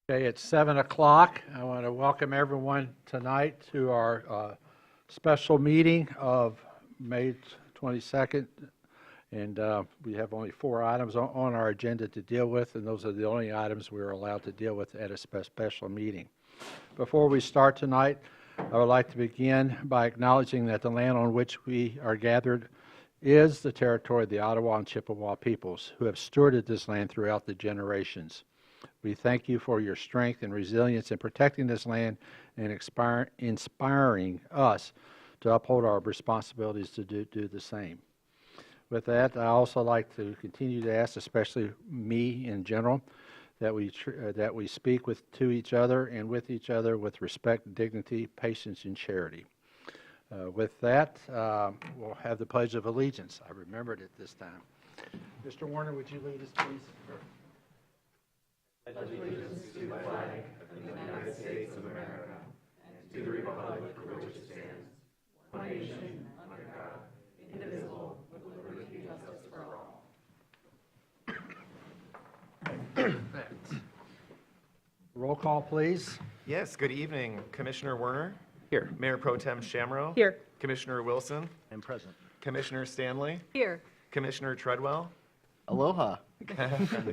Okay, it's 7 o'clock. I want to welcome everyone tonight to our special meeting of May 22nd. And we have only 4 items on our agenda to deal with, and those are the only items we're allowed to deal with at a special meeting. Before we start tonight, I would like to begin by acknowledging that the land on which we are gathered is the territory of the Ottawa and Chippewa peoples, who have stewarded this land throughout the generations. We thank you for your strength and resilience in protecting this land and inspiring us to uphold our responsibilities to do the same. With that, I also like to continue to ask, especially me in general, that we speak to each other and with each other with respect, dignity, patience, and charity. With that, we'll have the Pledge of Allegiance. I remembered it this time. Mr. Warner, would you lead us, please? Allegiance to the flag of the United States of America and to the republic for which it stands, one nation, under God, indivisible, with liberty and justice for all. Roll call, please. Yes, good evening. Commissioner Werner? Here. Mayor Pro Tem Shamro? Here. Commissioner Wilson? I'm present. Commissioner Stanley? Here. Commissioner Treadwell? Aloha.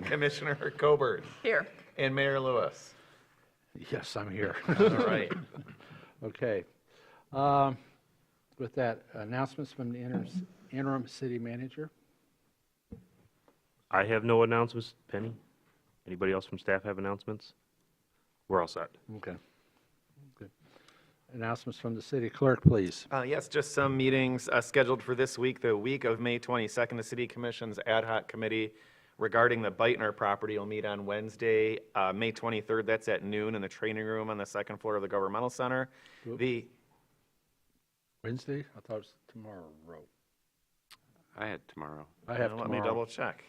Commissioner Cobert? Here. And Mayor Lewis? Yes, I'm here. All right. Okay. With that, announcements from the interim city manager. I have no announcements. Penny? Anybody else from staff have announcements? We're all set. Okay. Good. Announcements from the city clerk, please. Yes, just some meetings scheduled for this week. The week of May 22nd, the City Commission's ad hoc committee regarding the Beitner property will meet on Wednesday, May 23rd. That's at noon in the training room on the second floor of the Governmental Center. Wednesday? I thought it was tomorrow. I had tomorrow. I have Let tomorrow. me double check.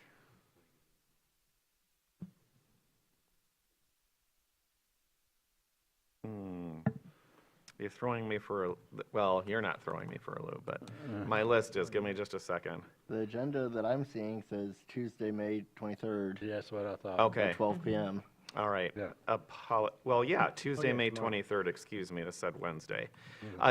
You're throwing me for well, you're not throwing me for a loop, but my list is, give me just a second. The agenda that I'm seeing says Tuesday, May 23rd Yeah, that's what I thought. Okay, at 12 p.m. all right. Yeah. Well, yeah, Tuesday, yeah, May tomorrow. 23rd, excuse me, this said Wednesday.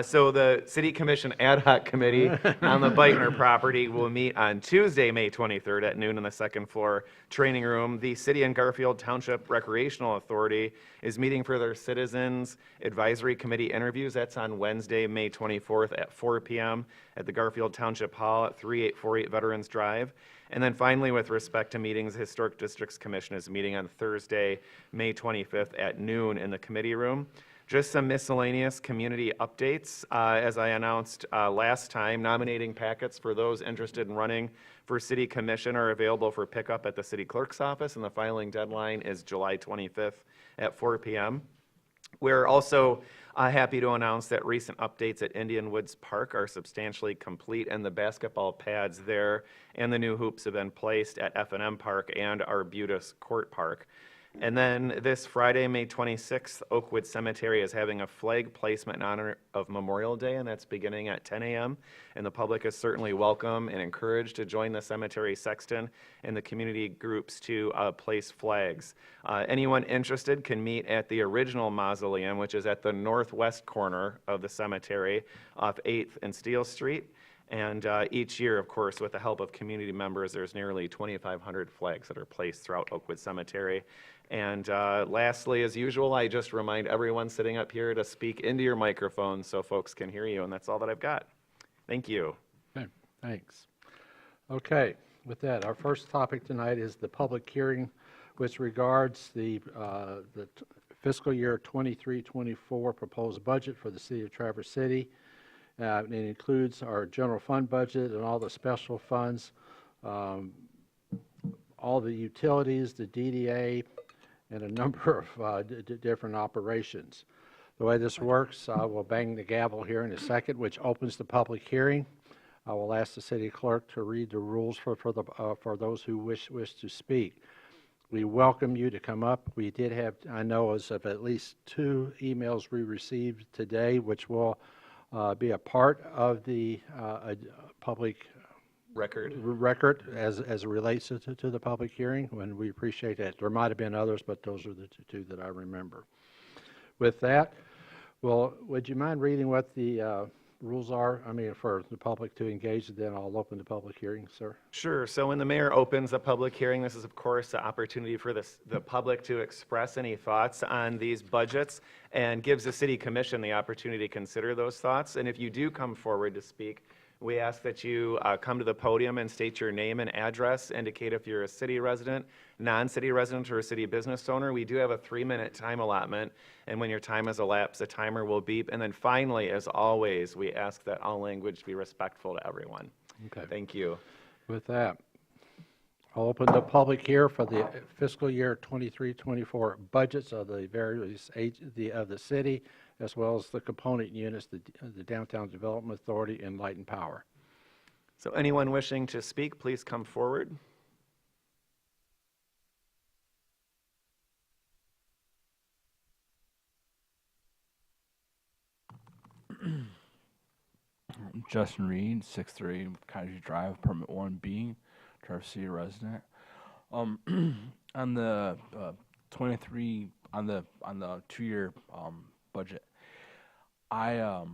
So the City Commission Ad Hoc Committee on the Beitner property will meet on Tuesday, May 23rd at noon in the second floor training room. The City and Garfield Township Recreational Authority is meeting for their Citizens Advisory Committee interviews. That's on Wednesday, May 24th at 4 p.m. at the Garfield Township Hall at 3848 Veterans Drive. And then finally, with respect to meetings, the Historic Districts Commission is meeting on Thursday, May 25th at noon in the committee room. Just some miscellaneous community updates. As I announced last time, nominating packets for those interested in running for City Commission are available for pickup at the City Clerk's office, and the filing deadline is July 25th at 4 p.m. We're also happy to announce that recent updates at Indian Woods Park are substantially complete, and the basketball pads there and the new hoops have been placed at F&M Park and Arbutus Court Park. And then this Friday, May 26th, Oakwood Cemetery is having a flag placement in honor of Memorial Day, and that's beginning at 10 a.m. And the public is certainly welcome and encouraged to join the cemetery sexton and the community groups to place flags. Anyone interested can meet at the original mausoleum, which is at the northwest corner of the cemetery off 8th and Steel Street. And each year, of course, with the help of community members, there's nearly 2,500 flags that are placed throughout Oakwood Cemetery. And lastly, as usual, I just remind everyone sitting up here to speak into your microphone so folks can hear you, and that's all that I've got. Thank you. Okay, thanks. Okay, with that, our first topic tonight is the public hearing which regards the fiscal year 23-24 proposed budget for the city of Traverse City. It includes our general fund budget and all the special funds, all the utilities, the DDA, and a number of different operations. The way this works, I will bang the gavel here in a second, which opens the public hearing. I will ask the city clerk to read the rules for those who wish to speak. We welcome you to come up. We did have, I know, as of at least 2 emails we received today, which will be a part of the public record as it relates to the public hearing, and we appreciate that. There might have been others, but those are the two that I remember. With that, well, would you mind reading what the rules are? I mean, for the public to engage, and then I'll open the public hearing, sir. Sure. So when the mayor opens a public hearing, this is of course the opportunity for the public to express any thoughts on these budgets and gives the city commission the opportunity to consider those thoughts. And if you do come forward to speak, we ask that you come to the podium and state your name and address, indicate if you're a city resident, non-city resident, or a city business owner. We do have a 3-minute time allotment, and when your time has elapsed, the timer will beep. And then finally, as always, we ask that all language be respectful to everyone. Okay. Thank you. With that, I'll open the public here for the fiscal year 23-24 budgets of the various of the city, as well as the component units, the Downtown Development Authority and Light and Power. So anyone wishing to speak, please come forward. Justin Reed, 6'3", Kaiji Drive, Apartment 1B, Traverse City resident. On the 23 on the 2-year budget, I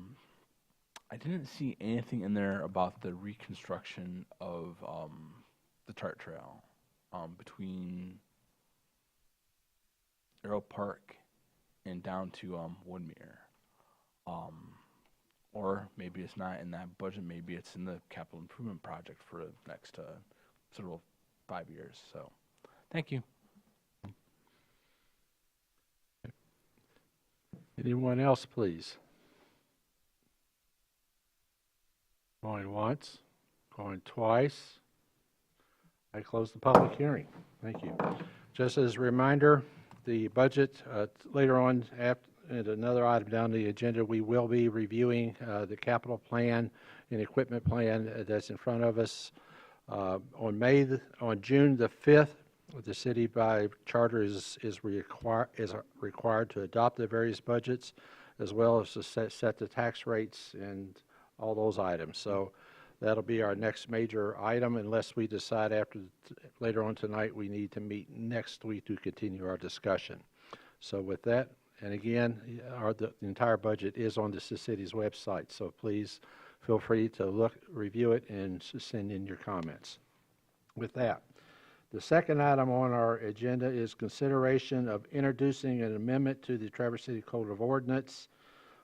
didn't see anything in there about the reconstruction of the TART trail between Arrow Park and down to Woodmere. Or maybe it's not in that budget, maybe it's in the capital improvement project for the next several 5 years. So, thank you. Anyone else, please? Going once, going twice. I close the public hearing. Thank you. Just as a reminder, the budget, later on, and another item down the agenda, we will be reviewing the capital plan and equipment plan that's in front of us. On June the 5th, the city by charter is required to adopt the various budgets, as well as to set the tax rates and all those items. So that'll be our next major item, unless we decide later on tonight we need to meet next week to continue our discussion. So with that, and again, the entire budget is on the city's website, so please feel free to review it, and send in your comments. With that, the second item on our agenda is consideration of introducing an amendment to the Traverse City Code of Ordinance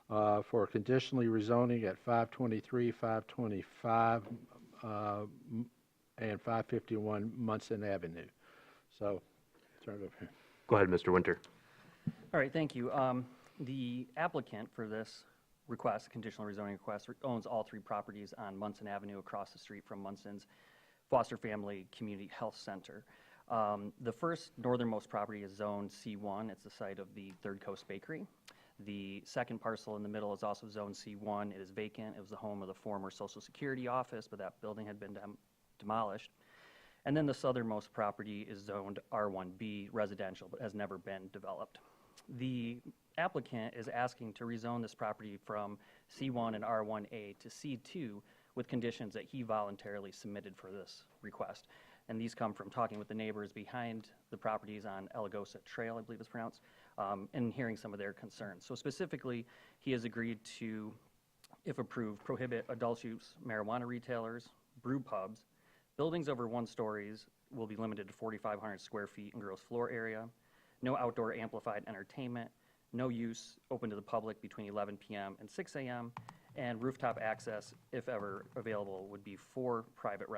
for conditionally rezoning at 523, 525, and 551 Munson Avenue. So, turn it over here. Go ahead, Mr. Winter. All right, thank you. The applicant for this request, conditional rezoning request, owns all 3 properties on Munson Avenue across the street from Munson's Foster Family Community Health Center. The first northernmost property is zoned C1. It's the site of the Third Coast Bakery. The second parcel in the middle is also zoned C1. It is vacant. It was the home of the former Social Security office, but that building had been demolished. And then the southernmost property is zoned R1B residential, but has never been developed. The applicant is asking to rezone this property from C1 and R1A to C2 with conditions that he voluntarily submitted for this request. And these come from talking with the neighbors behind the properties on Elagosa Trail, I believe it's pronounced, and hearing some of their concerns. So specifically, he has agreed to, if approved, prohibit adult use marijuana retailers, brew pubs, buildings over 1 stories will be limited to 4,500 square feet in gross floor area, no outdoor amplified entertainment, no use open to the public between 11 p.m. and 6 a.m., and rooftop access, if ever available, would be for private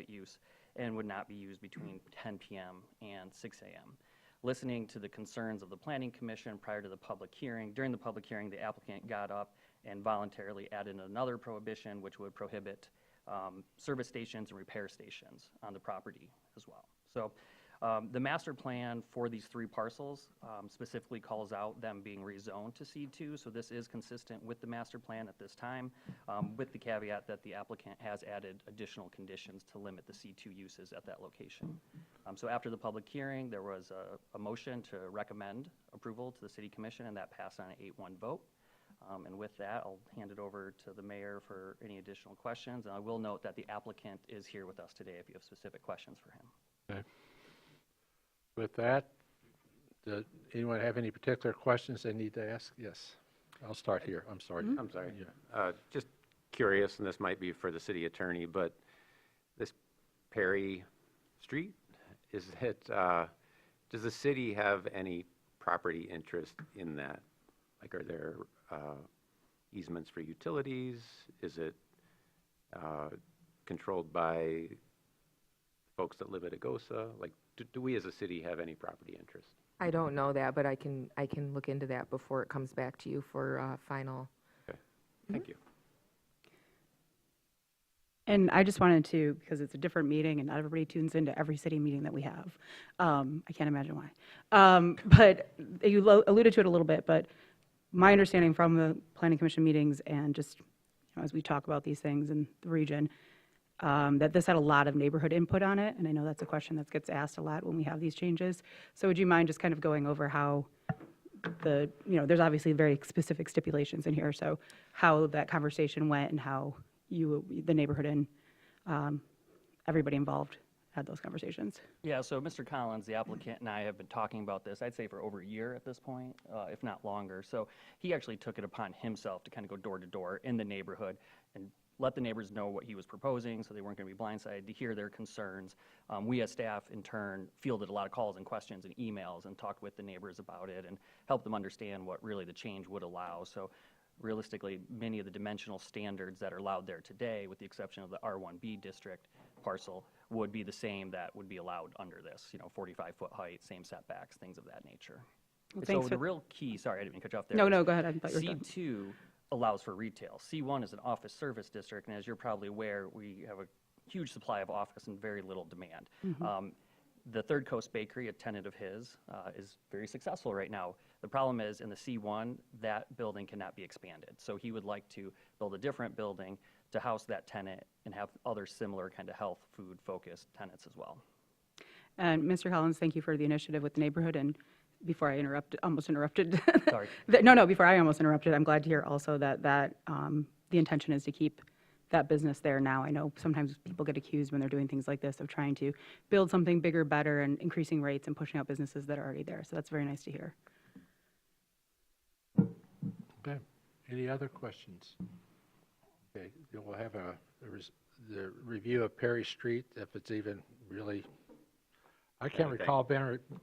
use, and would not be used between 10 p.m. and 6 a.m. Listening to the concerns of the Planning Commission prior to the public hearing, during the public hearing, the applicant got up and voluntarily added another prohibition, which would prohibit service stations and repair stations on the property as well. So the master plan for these 3 parcels specifically calls out them being rezoned to C2, so this is consistent with the master plan at this time, with the caveat that the applicant has added additional conditions to limit the C2 uses at that location. So after the public hearing, there was a motion to recommend approval to the City Commission, and that passed on an 8-1 vote. And with that, I'll hand it over to the mayor for any additional questions. And I will note that the applicant is here with us today if you have specific questions for him. Okay. With that, does anyone have any particular questions they need to ask? Yes. I'll start here. I'm sorry. I'm sorry. Yeah. Just curious, and this might be for the city attorney, but this Perry Street, is it, does the city have any property interest in that? Like, are there easements for utilities? Is it controlled by folks that live at Agosa? Like, do we as a city have any property interest? I don't know that, but I can look into that before it comes back to you for final. Okay, thank you. And I just wanted to, because it's a different meeting and not everybody tunes into every city meeting that we have. I can't imagine why. But you alluded to it a little bit, but my understanding from the Planning Commission meetings and just as we talk about these things in the region, that this had a lot of neighborhood input on it. And I know that's a question that gets asked a lot when we have these changes. So would you mind just kind of going over how there's obviously very specific stipulations in here. So how that conversation went and how the neighborhood and everybody involved had those conversations. Yeah, so Mr. Collins, the applicant, and I have been talking about this, I'd say for over a year at this point, if not longer. So he actually took it upon himself to kind of go door to door in the neighborhood and let the neighbors know what he was proposing so they weren't going to be blindsided, to hear their concerns. We as staff, in turn, fielded a lot of calls and questions and emails and talked with the neighbors about it and helped them understand what really the change would allow. So realistically, many of the dimensional standards that are allowed there today, with the exception of the R1B district parcel, would be the same that would be allowed under this, 45-foot height, same setbacks, things of that nature. Well, So thanks the for- real key, sorry, I didn't mean to cut you off there. No, is no, go ahead. I thought you were done. C2 allows for retail. C1 is an office service district, and as you're probably aware, we have a huge supply of office and very little demand. The Third Coast Bakery, a tenant of his, is very successful right now. The problem is in the C1, that building cannot be expanded. So he would like to build a different building to house that tenant and have other similar kind of health, food-focused tenants as well. And Mr. Collins, thank you for the initiative with the neighborhood. And before I almost interrupted. Sorry. No, before I almost interrupted, I'm glad to hear also that the intention is to keep that business there now. I know sometimes people get accused when they're doing things like this of trying to build something bigger, better, and increasing rates and pushing out businesses that are already there. So that's very nice to hear. Okay. Any other questions? Okay, then we'll have the review of Perry Street, if it's even really, I can't Anything. recall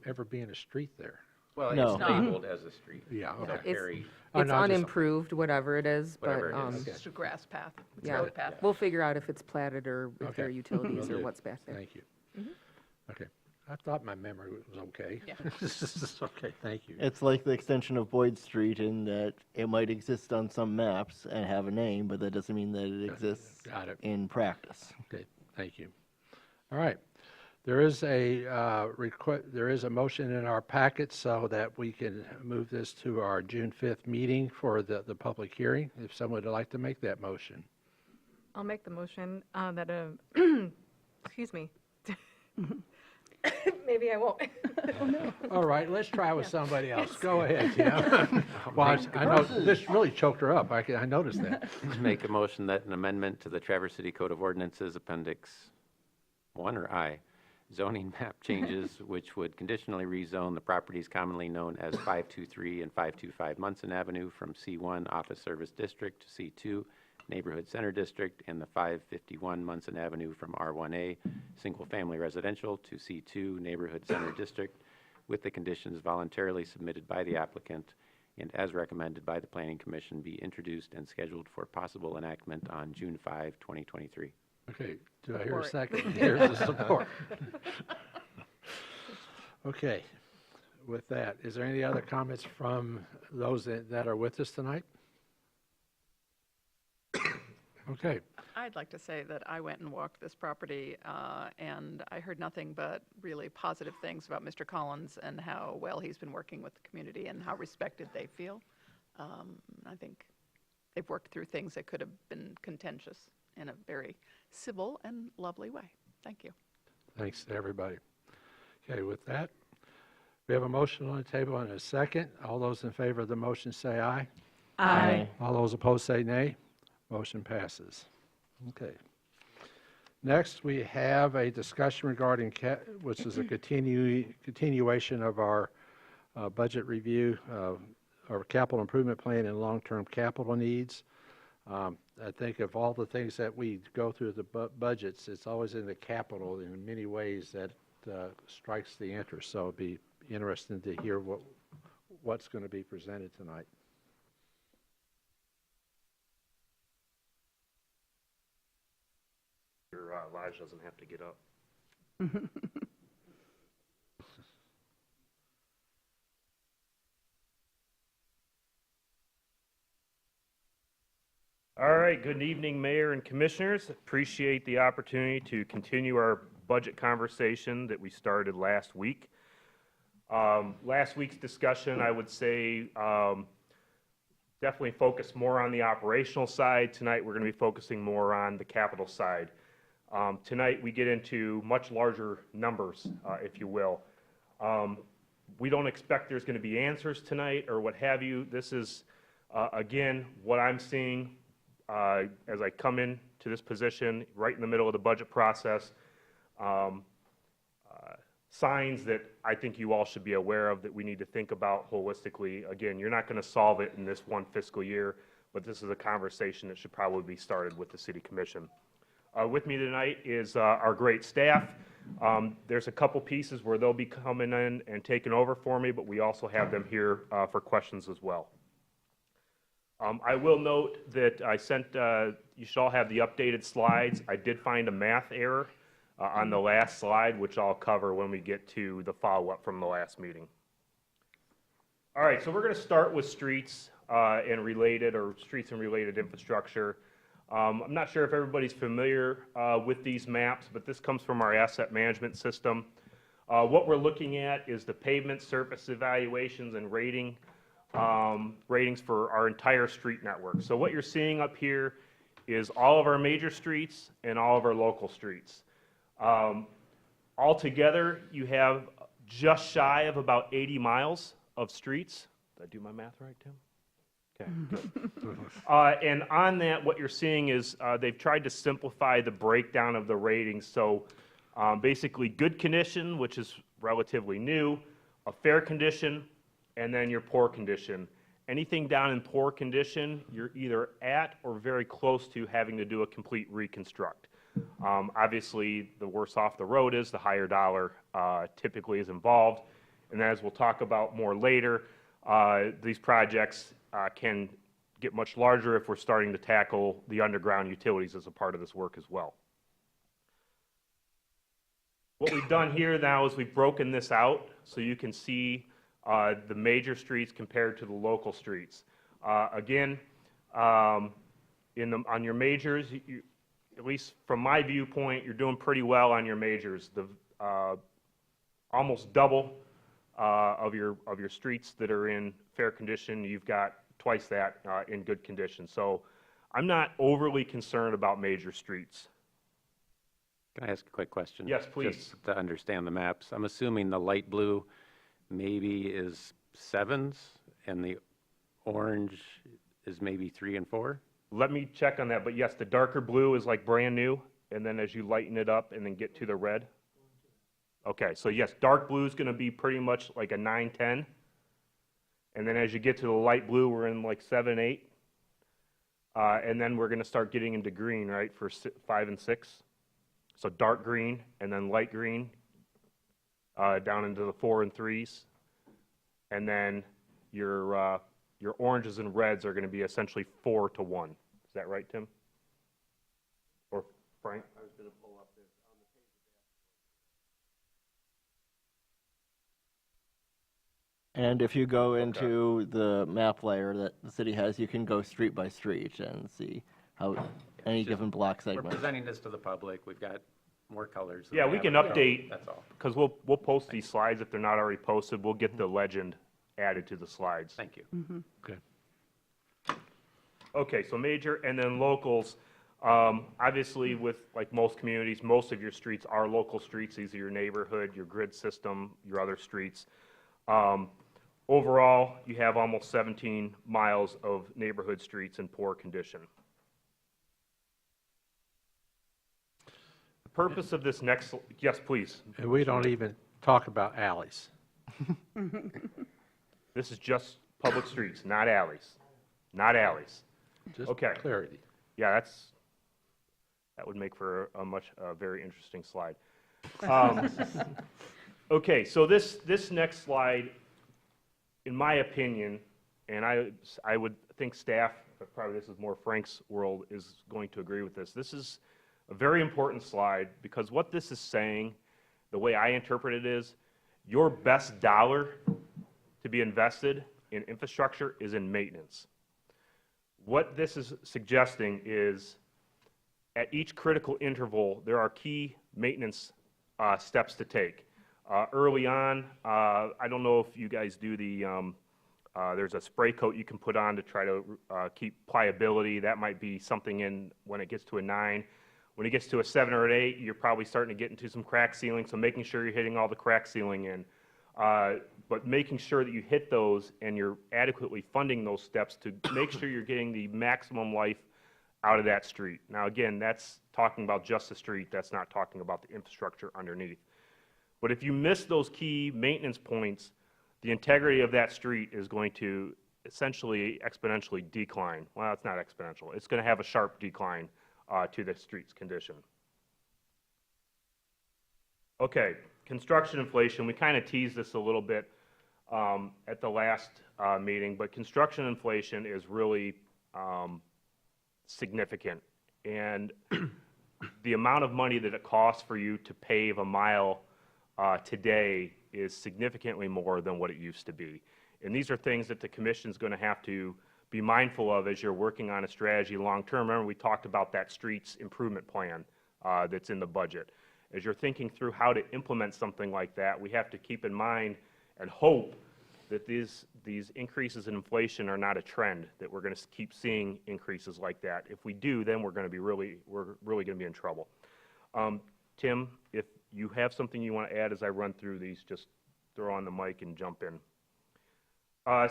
ever being a street there. Well, No. it's labeled as a street. Yeah, So okay. Perry, Oh, It's no, just- unimproved, whatever it is, but Whatever it is. Okay. Just a grass path, it's yeah, road path. we'll figure out if it's platted or if there are Okay. utilities Will or do. what's back there. Thank you. Okay, I thought my memory was okay. Yeah. Okay, thank you. It's like the extension of Boyd Street in that it might exist on some maps and have a name, but that doesn't mean that it exists Got it. in practice. Okay, thank you. All right. There is a there is a motion in our packet so that we can move this to our June 5th meeting for the public hearing. If someone would like to make that motion. I'll make the motion that, excuse me. Maybe I won't. All right, let's try with somebody else. Go ahead, Jim. Well, I know this really choked her up. I noticed that. make a motion that an amendment to the Traverse City Code of Ordinances, Appendix 1 or I, zoning map changes, which would conditionally rezone the properties commonly known as 523 and 525 Munson Avenue from C1 Office Service District to C2 Neighborhood Center District, and the 551 Munson Avenue from R1A Single Family Residential to C2 Neighborhood Center District, with the conditions voluntarily submitted by the applicant and as recommended by the Planning Commission, be introduced and scheduled for possible enactment on June 5, 2023. Okay, do I hear a Support. second? Here's the support. Okay, with that, is there any other comments from those that are with us tonight? Okay, I'd like to say that I went and walked this property, and I heard nothing but really positive things about Mr. Collins and how well he's been working with the community and how respected they feel. I think they've worked through things that could have been contentious in a very civil and lovely way. Thank you. thanks to everybody. Okay, with that, we have a motion on the table and a second. All those in favor of the motion say aye. Aye. All those opposed say nay. Motion passes. Okay. Next, we have a discussion regarding, which is a continuation of our budget review, our capital improvement plan and long-term capital needs. I think of all the things that we go through the budgets, it's always in the capital in many ways that strikes the interest. So it'd be interesting to hear what's going to be presented tonight. Your Elijah doesn't have to get up. All right, good evening, Mayor and Commissioners. Appreciate the opportunity to continue our budget conversation that we started last week. Last week's discussion, I would say, definitely focused more on the operational side. Tonight, we're going to be focusing more on the capital side. Tonight, we get into much larger numbers, if you will. We don't expect there's going to be answers tonight or what have you. This is, again, what I'm seeing as I come into this position right in the middle of the budget process. Signs that I think you all should be aware of that we need to think about holistically. Again, you're not going to solve it in this one fiscal year, but this is a conversation that should probably be started with the City Commission. With me tonight is our great staff. There's a couple pieces where they'll be coming in and taking over for me, but we also have them here for questions as well. I will note that I sent, you should all have the updated slides. I did find a math error on the last slide, which I'll cover when we get to the follow-up from the last meeting. All right, so we're going to start with streets and related, or streets and related infrastructure. I'm not sure if everybody's familiar with these maps, but this comes from our asset management system. What we're looking at is the pavement surface evaluations and ratings for our entire street network. So what you're seeing up here is all of our major streets and all of our local streets. Altogether, you have just shy of about 80 miles of streets. Did I do my math right, Tim? Okay, good. And on that, what you're seeing is they've tried to simplify the breakdown of the ratings. So basically, good condition, which is relatively new, a fair condition, and then your poor condition. Anything down in poor condition, you're either at or very close to having to do a complete reconstruct. Obviously, the worse off the road is, the higher dollar typically is involved. And as we'll talk about more later, these projects can get much larger if we're starting to tackle the underground utilities as a part of this work as well. What we've done here now is we've broken this out so you can see the major streets compared to the local streets. Again, on your majors, at least from my viewpoint, you're doing pretty well on your majors. Almost double of your streets that are in fair condition, you've got twice that in good condition. So I'm not overly concerned about major streets. Can I ask a quick question? Yes, please. Just to understand the maps. I'm assuming the light blue maybe is 7s and the orange is maybe 3 and 4? Let me check on that, but yes, the darker blue is like brand new, and then as you lighten it up and then get to the red. Okay, so yes, dark blue is going to be pretty much like a 9, 10. And then as you get to the light blue, we're in like 7, 8. And then we're going to start getting into green, right, for 5 and 6. So dark green and then light green down into the 4 and 3s. And then your oranges and reds are going to be essentially 4 to 1. Is that right, Tim? Or Frank? I was going to pull up this on the page. And if you go into the map layer that the city has, you can go street by street and see how any given block We're segment. presenting this to the public. We've got more colors. than Yeah, we have can it. update, That's all. because we'll post these slides if they're not already posted. We'll get the legend added to the slides. Thank you. Okay. Okay, so major and then locals. Obviously, with like most communities, most of your streets are local streets. These are your neighborhood, your grid system, your other streets. Overall, you have almost 17 miles of neighborhood streets in poor condition. The purpose of this next, yes, please. And we don't even talk about alleys. This is just public streets, not alleys. Not alleys. Just Okay. clarity. Yeah, that would make for a very interesting slide. Okay, so this next slide, in my opinion, and I would think staff, but probably this is more Frank's world, is going to agree with this. This is a very important slide because what this is saying, the way I interpret it is, your best dollar to be invested in infrastructure is in maintenance. What this is suggesting is at each critical interval, there are key maintenance steps to take. Early on, I don't know if you guys do there's a spray coat you can put on to try to keep pliability. That might be something when it gets to a 9. When it gets to a 7 or an 8, you're probably starting to get into some crack sealing, so making sure you're hitting all the crack sealing in. But making sure that you hit those and you're adequately funding those steps to make sure you're getting the maximum life out of that street. Now again, that's talking about just the street, that's not talking about the infrastructure underneath. But if you miss those key maintenance points, the integrity of that street is going to essentially exponentially decline. Well, it's not exponential. It's going to have a sharp decline to the street's condition. Okay, construction inflation. We kind of teased this a little bit at the last meeting, but construction inflation is really significant. And the amount of money that it costs for you to pave a mile today is significantly more than what it used to be. And these are things that the commission's going to have to be mindful of as you're working on a strategy long term. Remember, we talked about that streets improvement plan that's in the budget. As you're thinking through how to implement something like that, we have to keep in mind and hope that these increases in inflation are not a trend, that we're going to keep seeing increases like that. If we do, then we're really going to be in trouble. Tim, if you have something you want to add as I run through these, just throw on the mic and jump in.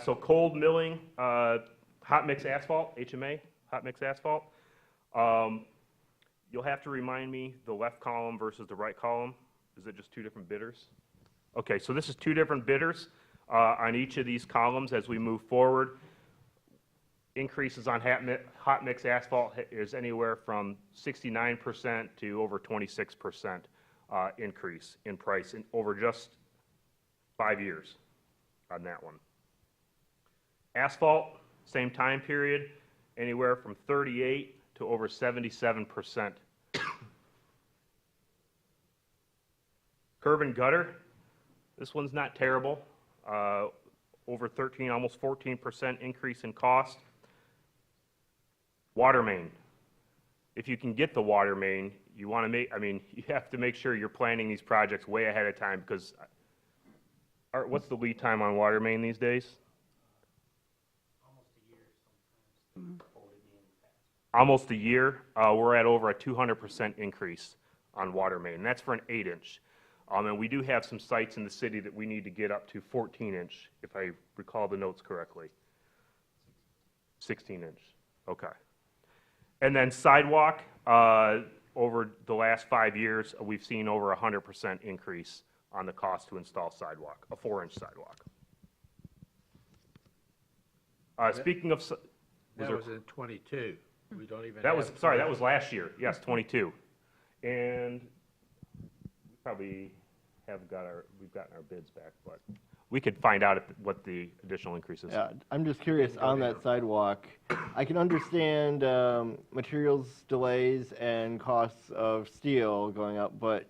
So cold milling, hot mix asphalt, HMA, hot mix asphalt. You'll have to remind me the left column versus the right column. Is it just two different bidders? Okay, so this is two different bidders on each of these columns as we move forward. Increases on hot mix asphalt is anywhere from 69% to over 26% increase in price over just 5 years on that one. Asphalt, same time period, anywhere from 38 to over 77%. Curb and gutter, this one's not terrible. Over 13, almost 14% increase in cost. Water main. If you can get the water main, you want to you have to make sure you're planning these projects way ahead of time because, Art, what's the lead time on water main these days? Almost a year. We're at over a 200% increase on water main. And that's for an 8-inch. And we do have some sites in the city that we need to get up to 14-inch, if I recall the notes correctly. 16-inch. Okay. And then sidewalk, over the last 5 years, we've seen over 100% increase on the cost to install sidewalk, a 4-inch sidewalk. Speaking of... That was in 22. We don't even That have was, sorry, that was last year. Yes, 22. And we probably we've gotten our bids back, but we could find out what the additional increase is. Yeah, I'm just curious on that sidewalk. I can understand materials delays and costs of steel going up, but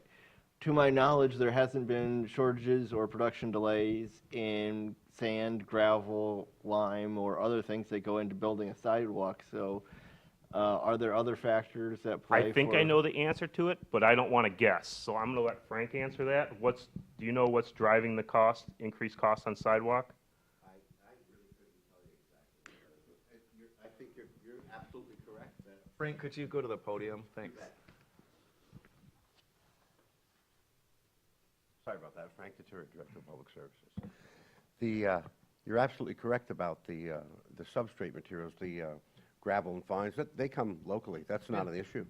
to my knowledge, there hasn't been shortages or production delays in sand, gravel, lime, or other things that go into building a sidewalk. So are there other factors that play? I think I know the answer to it, but I don't want to guess. So I'm going to let Frank answer that. Do you know what's driving the increased cost on sidewalk? I really couldn't tell you exactly. I think you're absolutely correct. Frank, could you go to the podium? Thanks. Sorry about that. Frank Detura, Director of Public Services. You're absolutely correct about the substrate materials, the gravel and fines. They come locally. That's not an issue.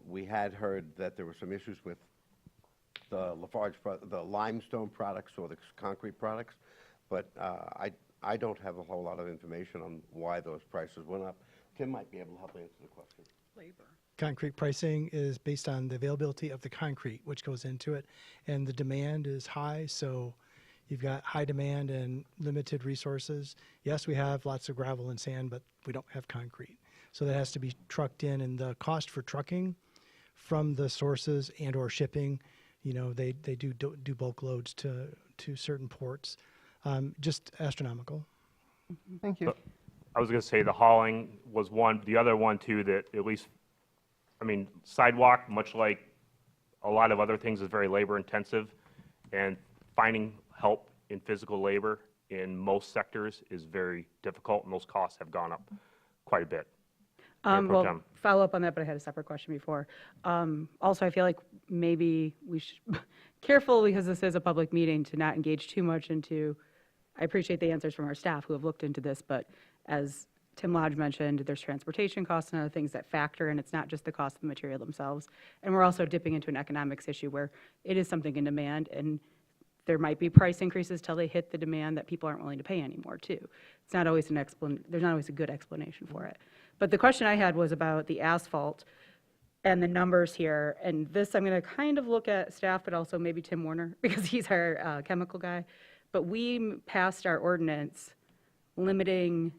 We had heard that there were some issues with the the limestone products or the concrete products, but I don't have a whole lot of information on why those prices went up. Tim might be able to help answer the question. Labor. Concrete pricing is based on the availability of the concrete, which goes into it, and the demand is high, so you've got high demand and limited resources. Yes, we have lots of gravel and sand, but we don't have concrete. So that has to be trucked in, and the cost for trucking from the sources and or shipping, you know, they do bulk loads to certain ports, just astronomical. Thank you. I was going to say the hauling was one. The other one, too, that at least, I mean, sidewalk, much like a lot of other things, is very labor intensive. And finding help in physical labor in most sectors is very difficult, and those costs have gone up quite a bit. Mayor Pro Well, Tem. follow up on that, but I had a separate question before. Also, I feel like maybe we should careful, because this is a public meeting, to not engage too much into, I appreciate the answers from our staff who have looked into this, but as Tim Lodge mentioned, there's transportation costs and other things that factor, and it's not just the cost of the material themselves. And we're also dipping into an economics issue where it is something in demand, and there might be price increases till they hit the demand that people aren't willing to pay anymore, too. It's not always there's not always a good explanation for it. But the question I had was about the asphalt and the numbers here, and this, I'm going to kind of look at staff, but also maybe Tim Warner, because he's our chemical guy. But we passed our ordinance limiting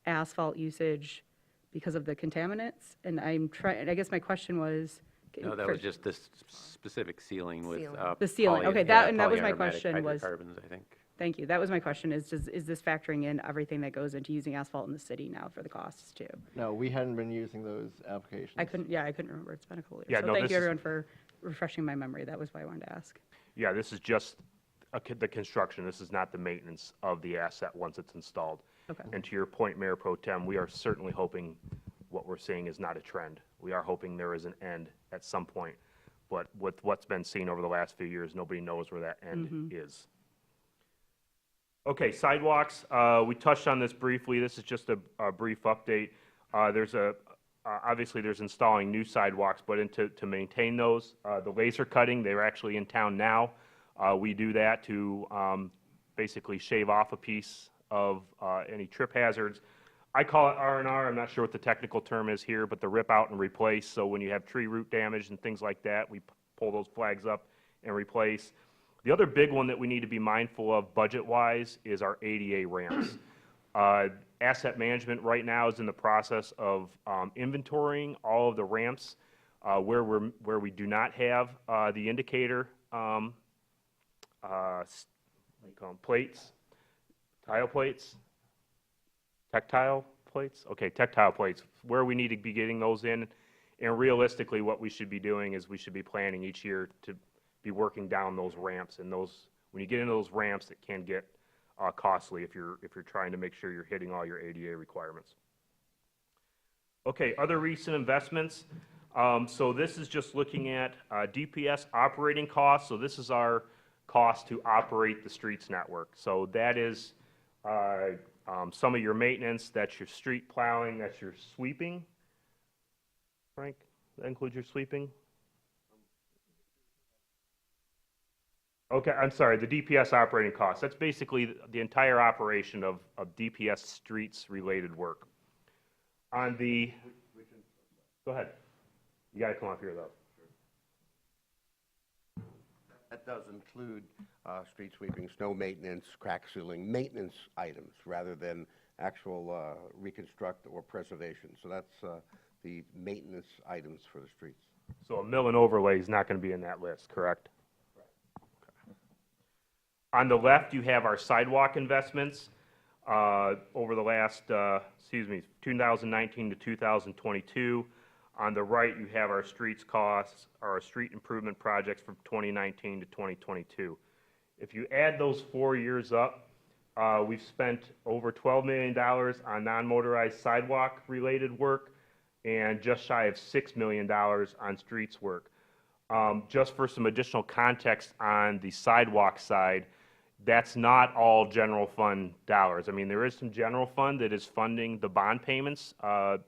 asphalt usage because of the contaminants, and I'm trying, I guess my question was. No, that was just this specific ceiling with. Ceiling. The ceiling, okay, that was my question was. Hydrocarbons, I think. Thank you, that was my question, is this factoring in everything that goes into using asphalt in the city now for the costs too? No, we hadn't been using those applications. I couldn't remember, it's been a couple of Yeah, years. no, So thank this you is- everyone for refreshing my memory, that was why I wanted to ask. Yeah, this is just the construction. This is not the maintenance of the asset once it's installed. Okay. And to your point, Mayor Pro Tem, we are certainly hoping what we're seeing is not a trend. We are hoping there is an end at some point. But with what's been seen over the last few years, nobody knows where that end is. Okay, sidewalks. We touched on this briefly. This is just a brief update. Obviously, there's installing new sidewalks, but to maintain those, the laser cutting, they're actually in town now. We do that to basically shave off a piece of any trip hazards. I call it R&R. I'm not sure what the technical term is here, but the rip out and replace. So when you have tree root damage and things like that, we pull those flags up and replace. The other big one that we need to be mindful of budget-wise is our ADA ramps. Asset management right now is in the process of inventorying all of the ramps where we do not have the indicator what do you call them, plates, tile plates, tactile plates? Okay, tactile plates, where we need to be getting those in. And realistically, what we should be doing is we should be planning each year to be working down those ramps. And those, when you get into those ramps, it can get costly if you're trying to make sure you're hitting all your ADA requirements. Okay, other recent investments. So this is just looking at DPS operating costs. So this is our cost to operate the streets network. So that is some of your maintenance, that's your street plowing, that's your sweeping. Frank, that includes your sweeping? Okay, I'm sorry, the DPS operating costs. That's basically the entire operation of DPS streets related work. On the, go ahead. You gotta come up here though. That does include street sweeping, snow maintenance, crack sealing, maintenance items rather than actual reconstruct or preservation. So that's the maintenance items for the streets. So a mill and overlay is not going to be in that list, correct? Okay. On the left, you have our sidewalk investments over the last, 2019 to 2022. On the right, you have our streets costs, our street improvement projects from 2019 to 2022. If you add those 4 years up, we've spent over $12 million on non-motorized sidewalk-related work and just shy of $6 million on streets work. Just for some additional context on the sidewalk side, that's not all general fund dollars. I mean, there is some general fund that is funding the bond payments. A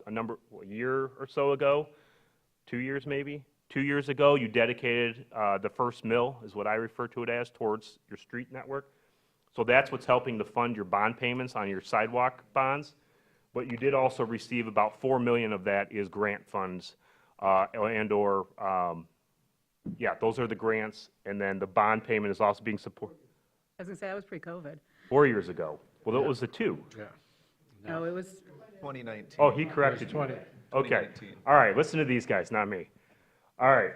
year or so ago, 2 years maybe, 2 years ago, you dedicated the first mill, is what I refer to it as, towards your street network. So that's what's helping to fund your bond payments on your sidewalk bonds. But you did also receive about 4 million of that is grant funds, yeah, those are the grants, and then the bond payment is also being supported. I was gonna say, that was pre-COVID. 4 years ago. Well, that was the two. Yeah. No, it was, 2019. Oh, he corrected you. 20. Okay. 2019. All right, listen to these guys, not me. All right.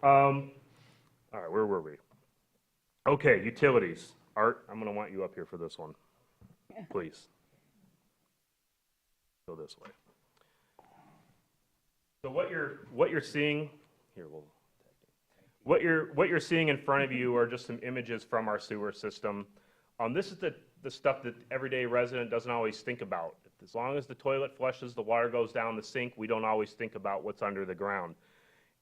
All right, where were we? Okay, utilities. Art, I'm going to want you up here for this one, please. Go this way. So what you're seeing here, what you're seeing in front of you are just some images from our sewer system. This is the stuff that everyday resident doesn't always think about. As long as the toilet flushes, the water goes down the sink, we don't always think about what's under the ground.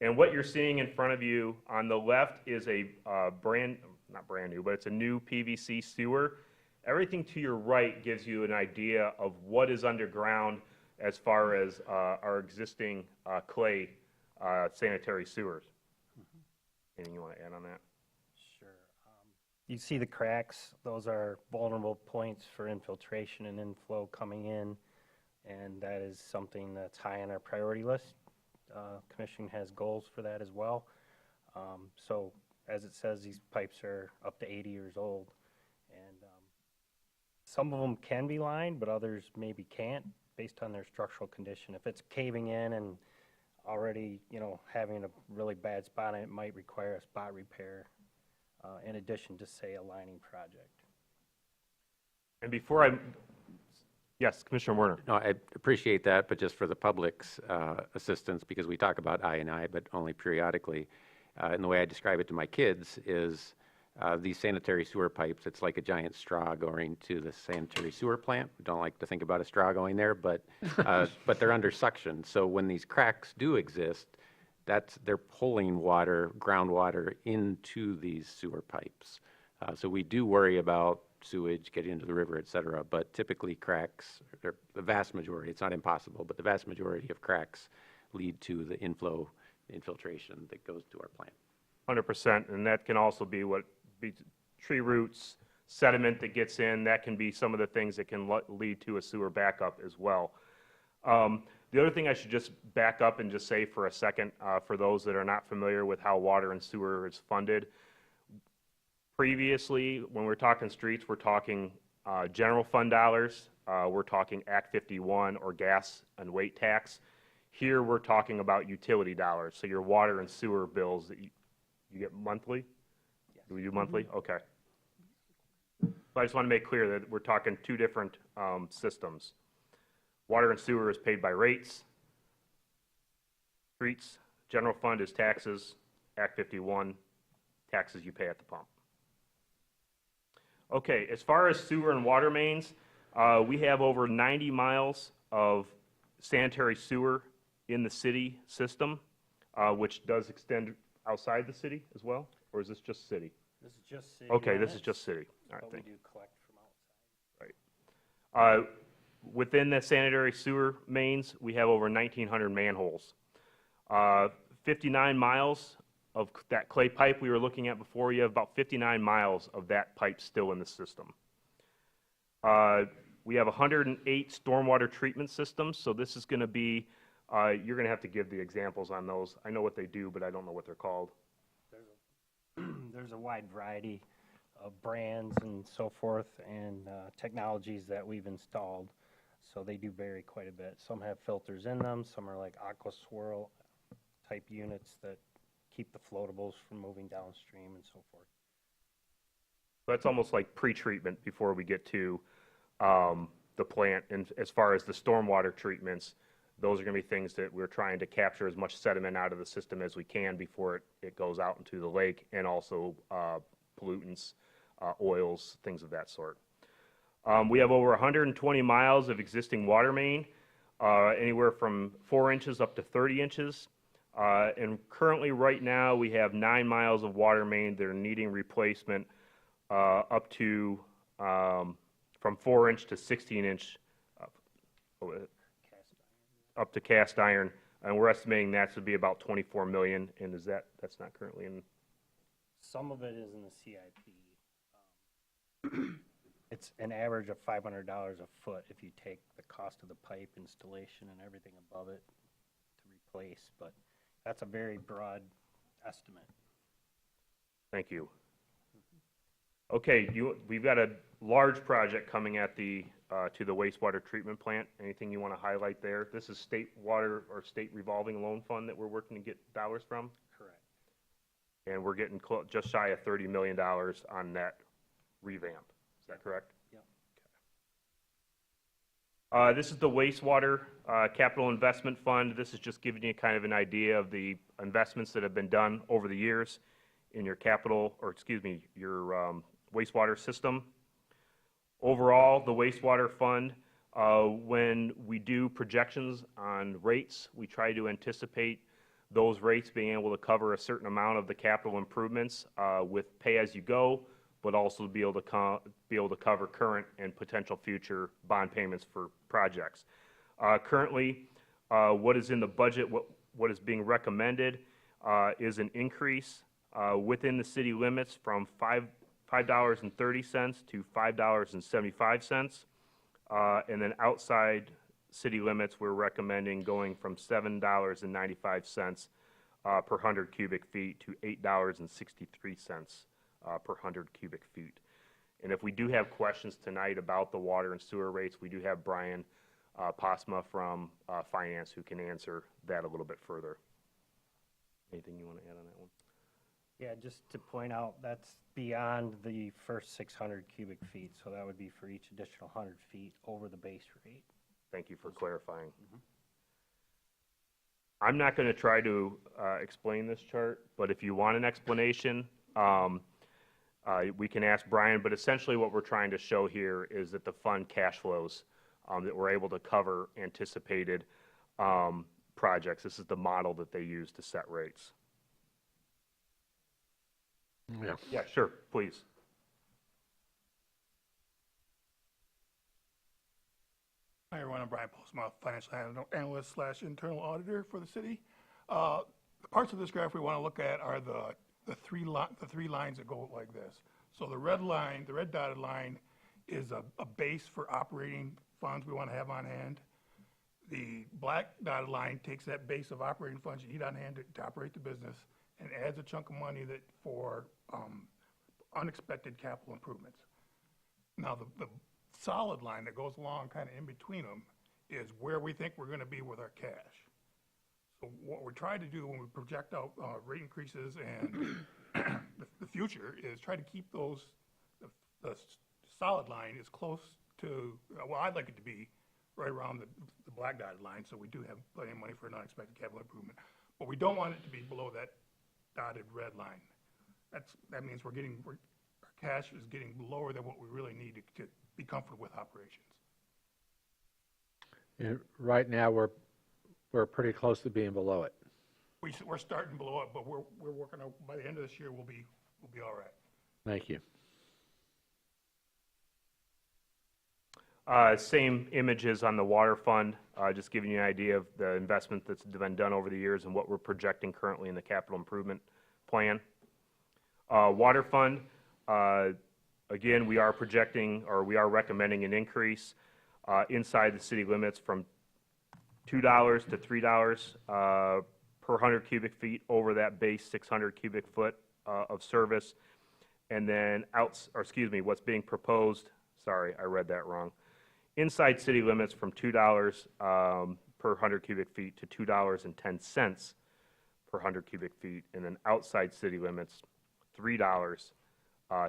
And what you're seeing in front of you on the left is a not brand new, but it's a new PVC sewer. Everything to your right gives you an idea of what is underground as far as our existing clay sanitary sewers. Anything you want to add on that? Sure. You see the cracks, those are vulnerable points for infiltration and inflow coming in, and that is something that's high on our priority list. Commission has goals for that as well. So as it says, these pipes are up to 80 years old, and some of them can be lined, but others maybe can't based on their structural condition. If it's caving in and already, having a really bad spot on it, might require a spot repair in addition to, say, a lining project. And yes, Commissioner Werner. No, I appreciate that, but just for the public's assistance, because we talk about I&I, but only periodically. And the way I describe it to my kids is these sanitary sewer pipes, it's like a giant straw going to the sanitary sewer plant. We don't like to think about a straw going there, but they're under suction. So when these cracks do exist, they're pulling water, groundwater, into these sewer pipes. So we do worry about sewage getting into the river, et cetera, but typically cracks, the vast majority, it's not impossible, but the vast majority of cracks lead to the infiltration that goes to our plant. 100%, and that can also be tree roots, sediment that gets in. That can be some of the things that can lead to a sewer backup as well. The other thing I should just back up and just say for a second, for those that are not familiar with how water and sewer is funded, previously, when we're talking streets, we're talking general fund dollars, we're talking Act 51 or gas and weight tax. Here we're talking about utility dollars, so your water and sewer bills that you get monthly? Yes. Do we do monthly? Okay. So I just want to make clear that we're talking two different systems. Water and sewer is paid by rates. Streets, general fund is taxes. Act 51, taxes you pay at the pump. Okay, as far as sewer and water mains, we have over 90 miles of sanitary sewer in the city system, which does extend outside the city as well? Or is this just city? This is just city. Okay, this is just city. All right, but we thank you. do collect from outside. Right. Within the sanitary sewer mains, we have over 1,900 manholes. 59 miles of that clay pipe we were looking at before, you have about 59 miles of that pipe still in the system. We have 108 stormwater treatment systems, so this is going to be, you're going to have to give the examples on those. I know what they do, but I don't know what they're called. There's a wide variety of brands and so forth and technologies that we've installed, so they do vary quite a bit. Some have filters in them, some are like aqua swirl type units that keep the floatables from moving downstream and so forth. That's almost like pre-treatment before we get to the plant. And as far as the stormwater treatments, those are going to be things that we're trying to capture as much sediment out of the system as we can before it goes out into the lake, and also pollutants, oils, things of that sort. We have over 120 miles of existing water main, anywhere from 4 inches up to 30 inches. And currently, right now, we have 9 miles of water main that are needing replacement up to, from 4-inch to 16-inch, up to cast iron, and we're estimating that to be about 24 million, and that's not currently in, Some of it is in the CIP. It's an average of $500 a foot if you take the cost of the pipe installation and everything above it to replace, but that's a very broad estimate. thank you. Okay, we've got a large project coming at to the wastewater treatment plant. Anything you want to highlight there? This is state water or state revolving loan fund that we're working to get dollars from, Correct. and we're getting just shy of $30 million on that revamp. Is that correct? Yep. This is the wastewater capital investment fund. This is just giving you kind of an idea of the investments that have been done over the years in your your wastewater system. Overall, the wastewater fund, when we do projections on rates, we try to anticipate those rates being able to cover a certain amount of the capital improvements with pay-as-you-go, but also be able to cover current and potential future bond payments for projects. Currently, what is in the budget, what is being recommended is an increase within the city limits from $5.30 to $5.75, and then outside city limits, we're recommending going from $7.95 per 100 cubic feet to $8.63 per 100 cubic feet. And if we do have questions tonight about the water and sewer rates, we do have Brian Posma from Finance who can answer that a little bit further. Anything you want to add on that one? Yeah, just to point out, that's beyond the first 600 cubic feet, so that would be for each additional 100 feet over the base rate. Thank you for clarifying. I'm not going to try to explain this chart, but if you want an explanation, we can ask Brian, but essentially what we're trying to show here is that the fund cash flows that we're able to cover anticipated projects. This is the model that they use to set rates. Yeah. Yeah, sure, please. Hi, everyone. I'm Brian Postma, financial analyst / internal auditor for the city. Parts of this graph we want to look at are the three lines that go like this. So the red line, the red dotted line, is a base for operating funds we want to have on hand. The black dotted line takes that base of operating funds you need on hand to operate the business and adds a chunk of money that for unexpected capital improvements. Now the solid line that goes along kind of in between them is where we think we're going to be with our cash. So what we're trying to do when we project out rate increases and the future is try to keep those, the solid line is close to, well, I'd like it to be right around the black dotted line, so we do have plenty of money for an unexpected capital improvement. But we don't want it to be below that dotted red line. That means our cash is getting lower than what we really need to be comfortable with operations. And right now, we're pretty close to being below it. We're starting below it, but we're working out, by the end of this year, we'll be all right. Thank you. Same images on the water fund, just giving you an idea of the investment that's been done over the years and what we're projecting currently in the capital improvement plan. Water fund, again, we are projecting, or we are recommending an increase inside the city limits from $2 to $3 per 100 cubic feet over that base 600 cubic foot of service. And then what's being proposed, sorry, I read that wrong. Inside city limits from $2 per 100 cubic feet to $2.10 per 100 cubic feet, and then outside city limits, $3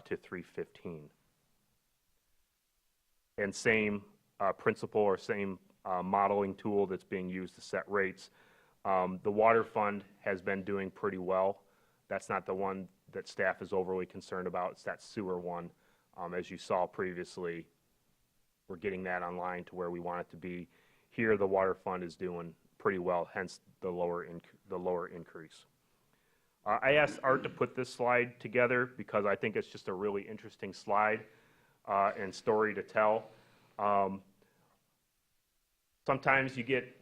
to $3.15. And same principle or same modeling tool that's being used to set rates. The water fund has been doing pretty well. That's not the one that staff is overly concerned about. It's that sewer one. As you saw previously, we're getting that online to where we want it to be. Here, the water fund is doing pretty well, hence the lower increase. I asked Art to put this slide together because I think it's just a really interesting slide and story to tell. Sometimes you get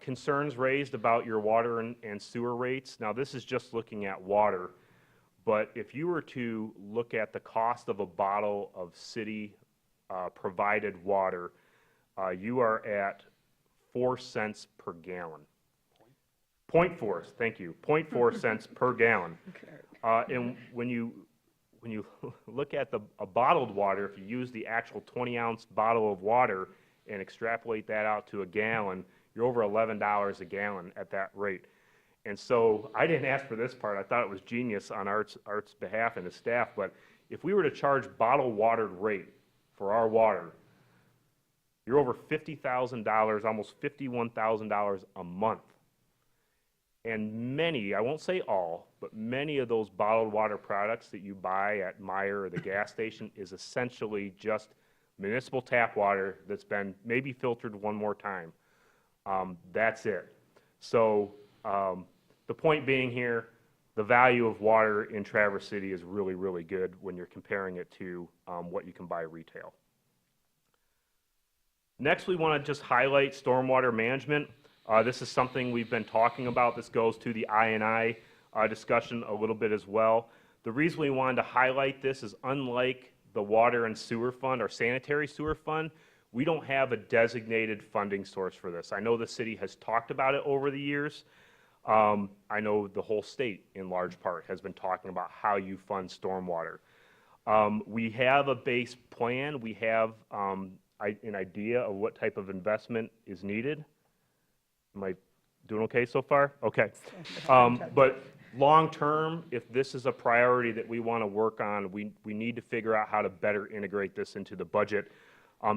concerns raised about your water and sewer rates. Now, this is just looking at water, but if you were to look at the cost of a bottle of city provided water, you are at 4 cents per gallon. 0.4, thank you, 0.4 cents per gallon. And when you look at a bottled water, if you use the actual 20-ounce bottle of water and extrapolate that out to a gallon, you're over $11 a gallon at that rate. And so I didn't ask for this part. I thought it was genius on Art's behalf and his staff. But if we were to charge bottled water rate for our water, you're over $50,000, almost $51,000 a month. And many, I won't say all, but many of those bottled water products that you buy at Meijer or the gas station is essentially just municipal tap water that's been maybe filtered one more time. That's it. So the point being here, the value of water in Traverse City is really, really good when you're comparing it to what you can buy retail. Next, we want to just highlight stormwater management. This is something we've been talking about. This goes to the I&I discussion a little bit as well. The reason we wanted to highlight this is unlike the water and sewer fund or sanitary sewer fund, we don't have a designated funding source for this. I know the city has talked about it over the years. I know the whole state, in large part, has been talking about how you fund stormwater. We have a base plan. We have an idea of what type of investment is needed. Am I doing okay so far? Okay. But long term, if this is a priority that we want to work on, we need to figure out how to better integrate this into the budget.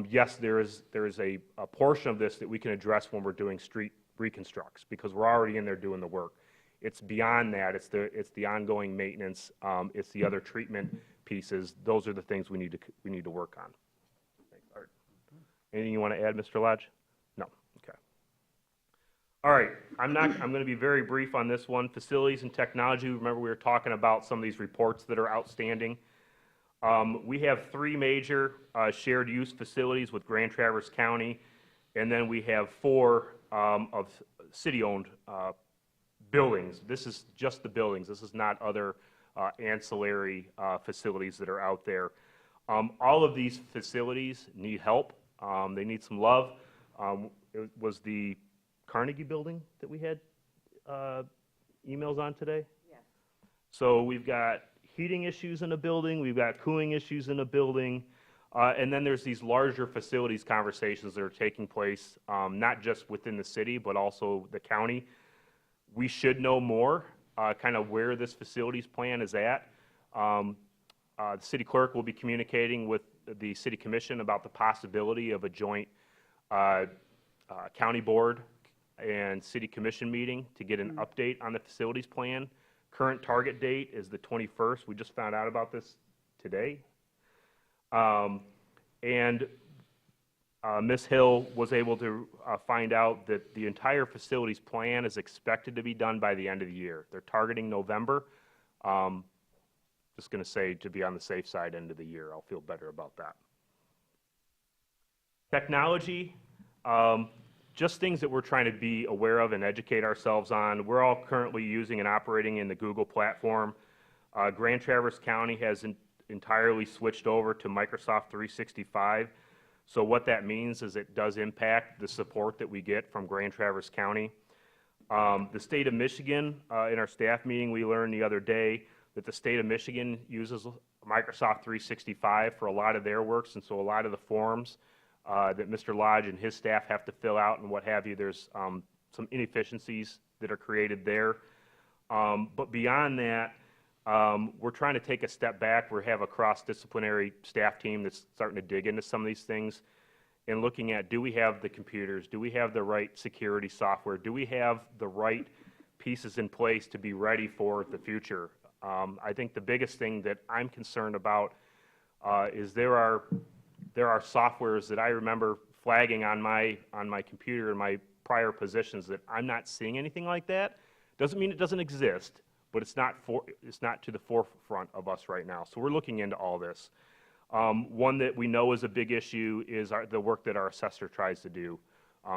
Yes, there is a portion of this that we can address when we're doing street reconstructs because we're already in there doing the work. It's beyond that. It's the ongoing maintenance. It's the other treatment pieces. Those are the things we need to work on. Thanks, Art. Anything you want to add, Mr. Lodge? No. Okay. All right. I'm going to be very brief on this one. Facilities and technology. Remember, we were talking about some of these reports that are outstanding. We have 3 major shared use facilities with Grand Traverse County, and then we have 4 of city-owned buildings. This is just the buildings. This is not other ancillary facilities that are out there. All of these facilities need help. They need some love. It was the Carnegie building that we had emails on today? Yes. So we've got heating issues in a building, we've got cooling issues in a building, and then there's these larger facilities conversations that are taking place, not just within the city, but also the county. We should know more, kind of where this facilities plan is at. The city clerk will be communicating with the city commission about the possibility of a joint county board and city commission meeting to get an update on the facilities plan. Current target date is the 21st. We just found out about this today. Ms. Hill was able to find out that the entire facilities plan is expected to be done by the end of the year. They're targeting November. Just going to say, to be on the safe side, end of the year. I'll feel better about that. Technology. Just things that we're trying to be aware of and educate ourselves on. We're all currently using and operating in the Google platform. Grand Traverse County has entirely switched over to Microsoft 365. So what that means is it does impact the support that we get from Grand Traverse County. The state of Michigan, in our staff meeting, we learned the other day that the state of Michigan uses Microsoft 365 for a lot of their works, and so a lot of the forms that Mr. Lodge and his staff have to fill out and what have you, there's some inefficiencies that are created there. But beyond that, we're trying to take a step back. We have a cross-disciplinary staff team that's starting to dig into some of these things and looking at, do we have the computers? Do we have the right security software? Do we have the right pieces in place to be ready for the future? I think the biggest thing that I'm concerned about is there are softwares that I remember flagging on my computer in my prior positions that I'm not seeing anything like that. Doesn't mean it doesn't exist, but it's not to the forefront of us right now. So we're looking into all this. One that we know is a big issue is the work that our assessor tries to do.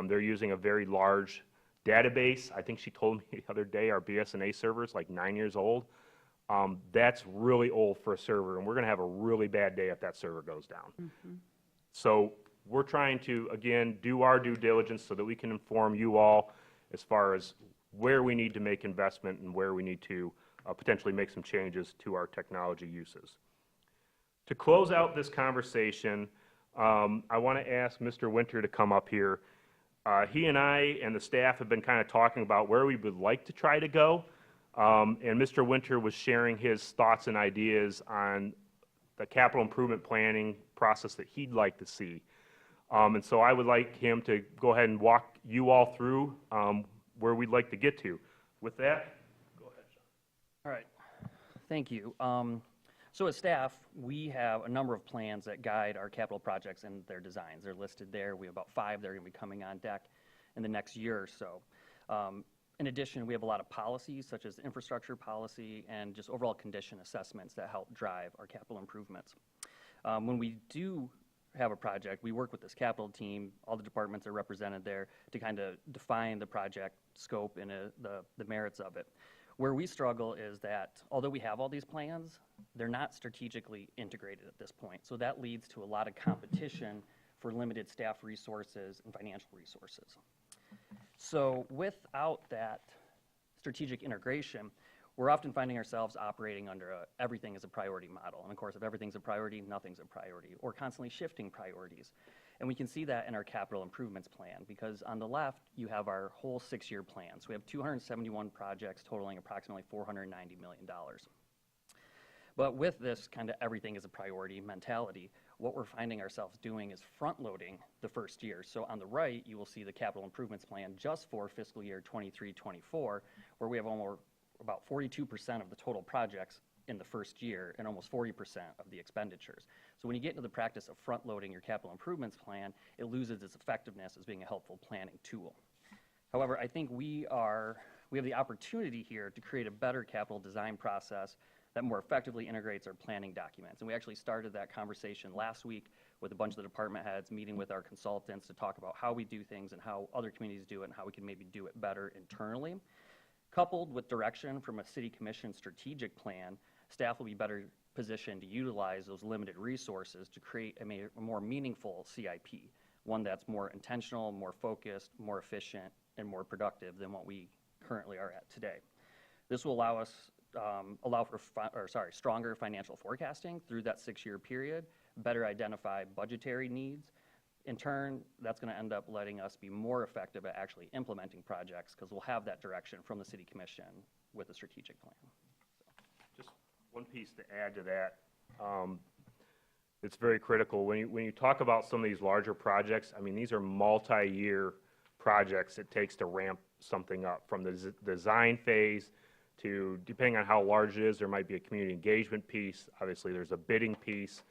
They're using a very large database. I think she told me the other day our BSNA server is like 9 years old. That's really old for a server, and we're going to have a really bad day if that server goes down. So we're trying to, again, do our due diligence so that we can inform you all as far as where we need to make investment and where we need to potentially make some changes to our technology uses. To close out this conversation, I want to ask Mr. Winter to come up here. He and I and the staff have been kind of talking about where we would like to try to go. And Mr. Winter was sharing his thoughts and ideas on the capital improvement planning process that he'd like to see. And so I would like him to go ahead and walk you all through where we'd like to get to. With that, go ahead, Sean. All right, thank you. So as staff, we have a number of plans that guide our capital projects and their designs. They're listed there. We have about 5 that are going to be coming on deck in the next year or so. In addition, we have a lot of policies, such as infrastructure policy and just overall condition assessments that help drive our capital improvements. When we do have a project, we work with this capital team. All the departments are represented there to kind of define the project scope and the merits of it. Where we struggle is that although we have all these plans, they're not strategically integrated at this point. So that leads to a lot of competition for limited staff resources and financial resources. So without that strategic integration, we're often finding ourselves operating under everything is a priority model. And of course, if everything's a priority, nothing's a priority, or constantly shifting priorities. And we can see that in our capital improvements plan, because on the left, you have our whole 6-year plan. So we have 271 projects totaling approximately $490 million. But with this kind of everything is a priority mentality, what we're finding ourselves doing is front-loading the first year. So on the right, you will see the capital improvements plan just for fiscal year 23-24, where we have about 42% of the total projects in the first year and almost 40% of the expenditures. So when you get into the practice of front-loading your capital improvements plan, it loses its effectiveness as being a helpful planning tool. However, I think we have the opportunity here to create a better capital design process that more effectively integrates our planning documents. And we actually started that conversation last week with a bunch of the department heads, meeting with our consultants to talk about how we do things and how other communities do it and how we can maybe do it better internally. Coupled with direction from a city commission strategic plan, staff will be better positioned to utilize those limited resources to create a more meaningful CIP, one that's more intentional, more focused, more efficient, and more productive than what we currently are at today. This will allow us stronger financial forecasting through that 6-year period, better identify budgetary needs. In turn, that's going to end up letting us be more effective at actually implementing projects because we'll have that direction from the City Commission with a strategic plan. Just one piece to add to that. It's very critical. When you talk about some of these larger projects, I mean, these are multi-year projects it takes to ramp something up from the design phase to, depending on how large it is, there might be a community engagement piece. Obviously, there's a bidding piece.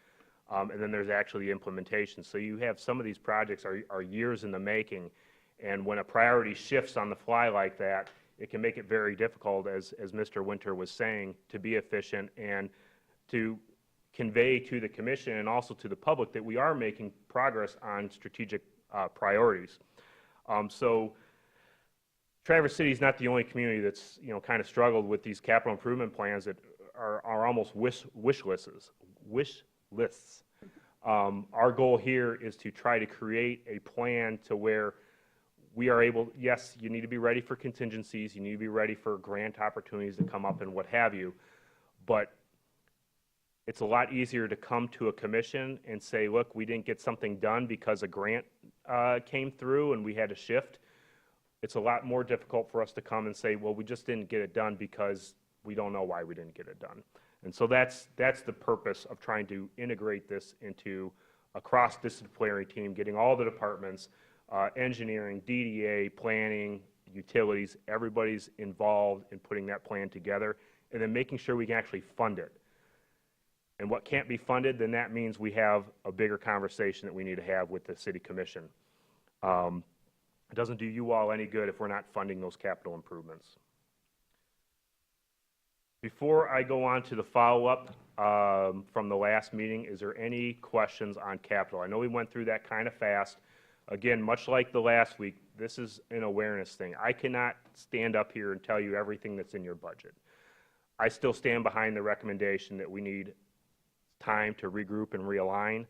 And then there's actually the implementation. So you have some of these projects are years in the making. And when a priority shifts on the fly like that, it can make it very difficult, as Mr. Winter was saying, to be efficient and to convey to the commission and also to the public that we are making progress on strategic priorities. So Traverse City is not the only community that's kind of struggled with these capital improvement plans that are almost wish lists. Our goal here is to try to create a plan to where we are able, yes, you need to be ready for contingencies, you need to be ready for grant opportunities that come up and what have you, but it's a lot easier to come to a commission and say, look, we didn't get something done because a grant came through and we had to shift. It's a lot more difficult for us to come and say, well, we just didn't get it done because we don't know why we didn't get it done. And so that's the purpose of trying to integrate this into a cross-disciplinary team, getting all the departments, engineering, DDA, planning, utilities, everybody's involved in putting that plan together, and then making sure we can actually fund it. And what can't be funded, then that means we have a bigger conversation that we need to have with the City Commission. It doesn't do you all any good if we're not funding those capital improvements. Before I go on to the follow-up from the last meeting, is there any questions on capital? I know we went through that kind of fast. Again, much like the last week, this is an awareness thing. I cannot stand up here and tell you everything that's in your budget. I still stand behind the recommendation that we need time to regroup and realign.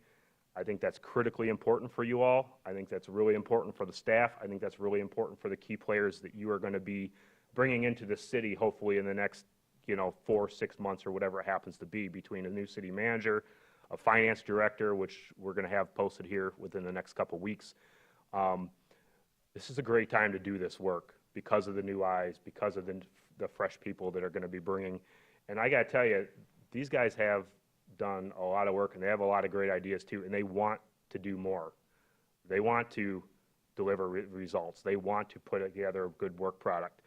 I think that's critically important for you all. I think that's really important for the staff. I think that's really important for the key players that you are going to be bringing into the city, hopefully in the next 4 or 6 months or whatever it happens to be, between a new city manager, a finance director, which we're going to have posted here within the next couple weeks. This is a great time to do this work because of the new eyes, because of the fresh people that are going to be bringing. And I got to tell you, these guys have done a lot of work, and they have a lot of great ideas too, and they want to do more. They want to deliver results. They want to put together a good work product.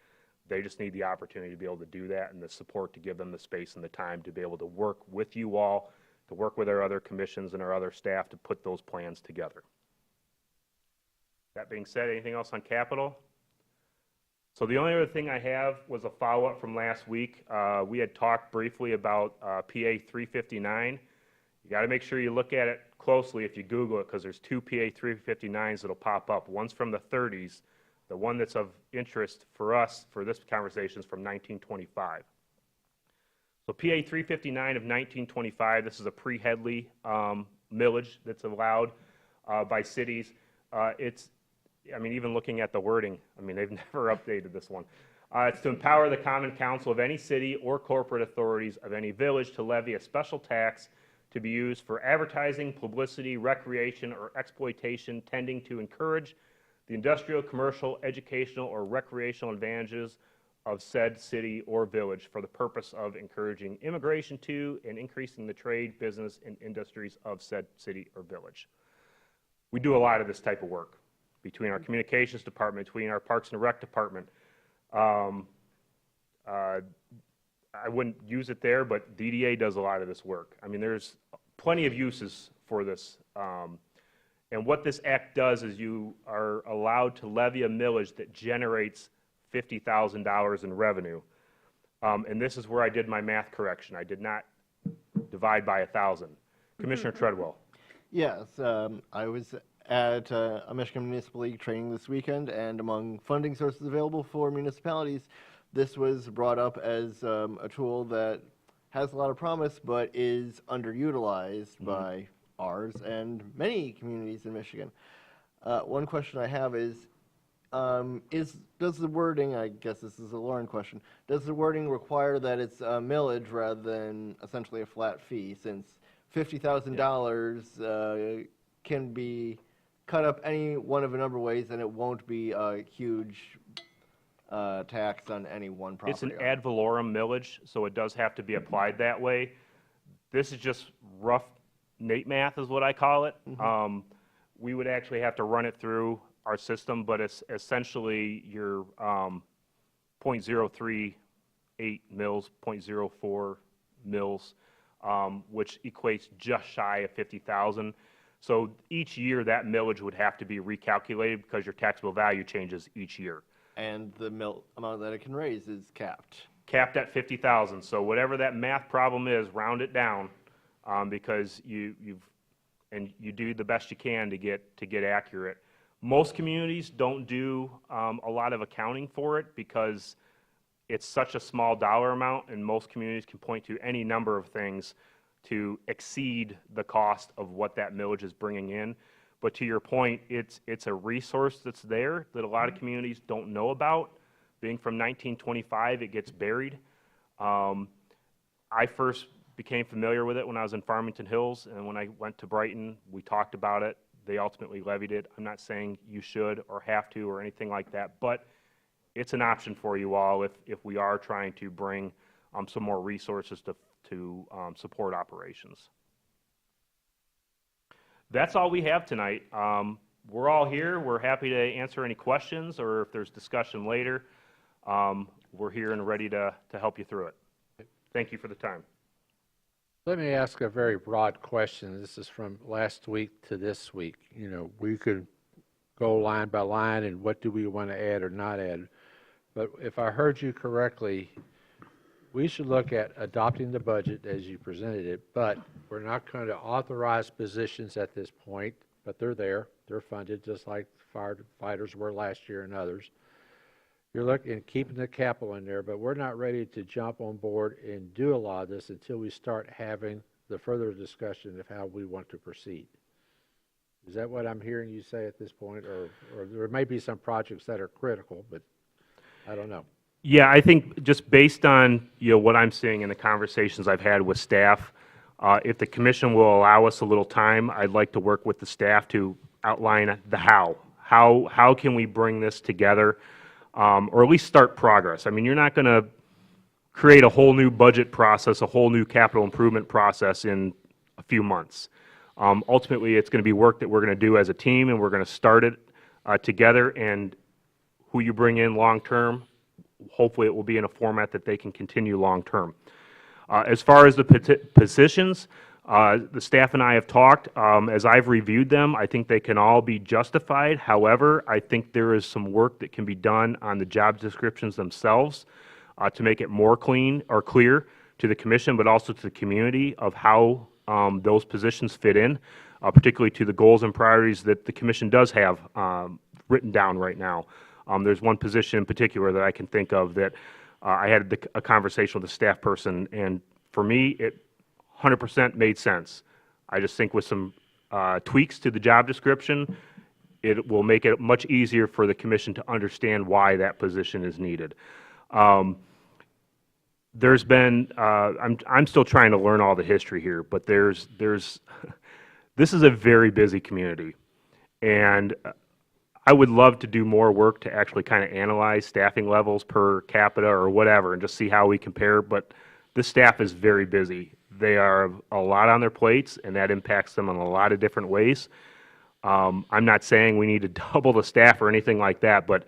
They just need the opportunity to be able to do that and the support to give them the space and the time to be able to work with you all, to work with our other commissions and our other staff to put those plans together. That being said, anything else on capital? So the only other thing I have was a follow-up from last week. We had talked briefly about PA 359. You got to make sure you look at it closely if you Google it, because there's 2 PA 359s that'll pop up. One's from the 30s. The one that's of interest for us for this conversation is from 1925. So PA 359 of 1925, this is a pre-Headley millage that's allowed by cities. Even looking at the wording, they've never updated this one. It's to empower the common council of any city or corporate authorities of any village to levy a special tax to be used for advertising, publicity, recreation, or exploitation tending to encourage the industrial, commercial, educational, or recreational advantages of said city or village for the purpose of encouraging immigration to and increasing the trade, business, and industries of said city or village. We do a lot of this type of work between our communications department, between our parks and rec department. I wouldn't use it there, but DDA does a lot of this work. There's plenty of uses for this. And what this act does is you are allowed to levy a millage that generates $50,000 in revenue. And this is where I did my math correction. I did not divide by 1,000. Commissioner Treadwell. Yes, I was at a Michigan Municipal League training this weekend, and among funding sources available for municipalities, this was brought up as a tool that has a lot of promise but is underutilized by ours and many communities in Michigan. One question I have is does the wording, I guess this is a Lauren question, does the wording require that it's a millage rather than essentially a flat fee, since $50,000 can be cut up any one of a number of ways and it won't be a huge tax on any one property? It's an ad valorem millage, so it does have to be applied that way. This is just rough Nate math is what I call it. Mm-hmm. We would actually have to run it through our system, but it's essentially your 0.038 mils, 0.04 mils, which equates just shy of 50,000. So each year that millage would have to be recalculated because your taxable value changes each year. And the amount that it can raise is capped. Capped at 50,000. So whatever that math problem is, round it down, because you do the best you can to get accurate. Most communities don't do a lot of accounting for it because it's such a small dollar amount, and most communities can point to any number of things to exceed the cost of what that millage is bringing in. But to your point, it's a resource that's there that a lot of communities don't know about. Being from 1925, it gets buried. I first became familiar with it when I was in Farmington Hills, and when I went to Brighton, we talked about it. They ultimately levied it. I'm not saying you should or have to or anything like that, but it's an option for you all if we are trying to bring some more resources to support operations. That's all we have tonight. We're all here. We're happy to answer any questions, or if there's discussion later, we're here and ready to help you through it. Thank you for the time. Let me ask a very broad question. This is from last week to this week. We could go line by line and what do we want to add or not add. But if I heard you correctly, we should look at adopting the budget as you presented it, but we're not going to authorize positions at this point, but they're there. They're funded, just like firefighters were last year and others. You're looking at keeping the capital in there, but we're not ready to jump on board and do a lot of this until we start having the further discussion of how we want to proceed. Is that what I'm hearing you say at this point? Or there may be some projects that are critical, but I don't know. Yeah, I think just based on, what I'm seeing in the conversations I've had with staff, if the commission will allow us a little time, I'd like to work with the staff to outline the how. How can we bring this together, or at least start progress? I mean, you're not going to create a whole new budget process, a whole new capital improvement process in a few months. Ultimately, it's going to be work that we're going to do as a team, and we're going to start it together, and who you bring in long-term, hopefully it will be in a format that they can continue long-term. As far as the positions, the staff and I have talked. As I've reviewed them, I think they can all be justified. However, I think there is some work that can be done on the job descriptions themselves to make it more clear to the commission, but also to the community of how those positions fit in, particularly to the goals and priorities that the commission does have written down right now. There's one position in particular that I can think of that I had a conversation with a staff person, and for me, it 100% made sense. I just think with some tweaks to the job description, it will make it much easier for the commission to understand why that position is needed. There's been, I'm still trying to learn all the history here, but this is a very busy community, and I would love to do more work to actually kind of analyze staffing levels per capita or whatever and just see how we compare, but this staff is very busy. They are a lot on their plates, and that impacts them in a lot of different ways. I'm not saying we need to double the staff or anything like that, but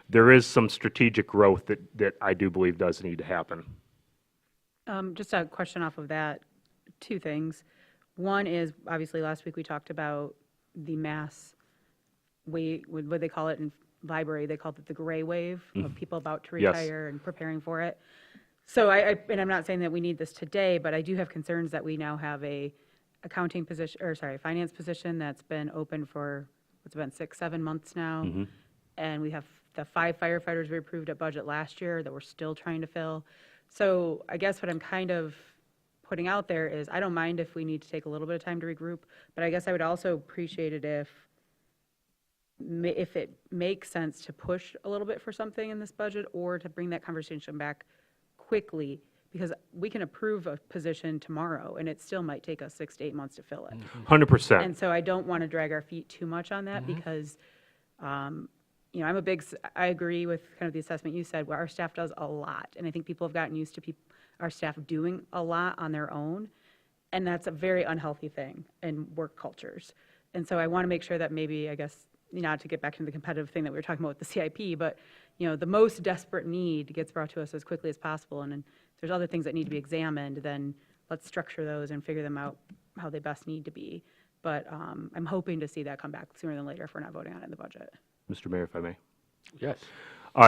there is some strategic growth that I do believe does need to happen. Just a question off of that, two things. One is, obviously, last week we talked about the mass what they call it in library, they called it the gray wave of people about to Yes. retire and preparing for it. So and I'm not saying that we need this today, but I do have concerns that we now have a accounting position, or sorry, finance position that's been open for, what's it been, 6-7 months now. And we have the 5 firefighters we approved at budget last year that we're still trying to fill. So I guess what I'm kind of putting out there is, I don't mind if we need to take a little bit of time to regroup, but I guess I would also appreciate it if it makes sense to push a little bit for something in this budget, or to bring that conversation back quickly, because we can approve a position tomorrow and it still might take us 6 to 8 months to fill it. 100%. And so I don't want to drag our feet too much on that, because I agree with kind of the assessment you said, where our staff does a lot, and I think people have gotten used to our staff doing a lot on their own, and that's a very unhealthy thing in work cultures. And so I want to make sure that maybe, I guess, not to get back to the competitive thing that we were talking about with the CIP, but the most desperate need gets brought to us as quickly as possible, and if there's other things that need to be examined, then let's structure those and figure them out how they best need to be. But I'm hoping to see that come back sooner than later if we're not voting on it in the budget. Mr. Mayor, if I may. Yes.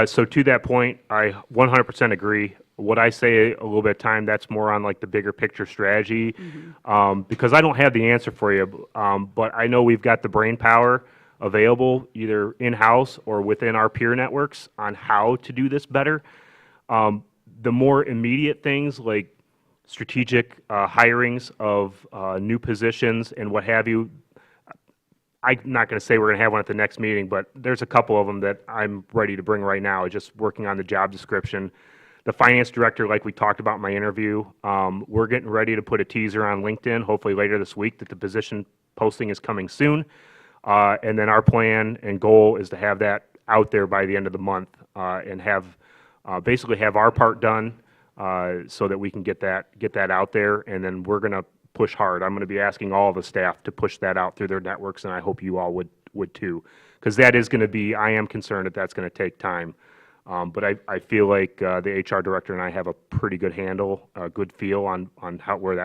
So to that point, I 100% agree. What I say a little bit of time, that's more on like the bigger picture strategy, because I don't have the answer for you, but I know we've got the brain power available either in-house or within our peer networks on how to do this better. The more immediate things like strategic hirings of new positions and what have you, I'm not going to say we're going to have one at the next meeting, but there's a couple of them that I'm ready to bring right now, just working on the job description. The finance director, like we talked about in my interview, we're getting ready to put a teaser on LinkedIn, hopefully later this week, that the position posting is coming soon. And then our plan and goal is to have that out there by the end of the month, and basically have our part done, so that we can get that out there, and then we're going to push hard. I'm going to be asking all of the staff to push that out through their networks, and I hope you all would too, because that is going to be, I am concerned that's going to take time. But I feel like the HR director and I have a pretty good handle, a good feel on where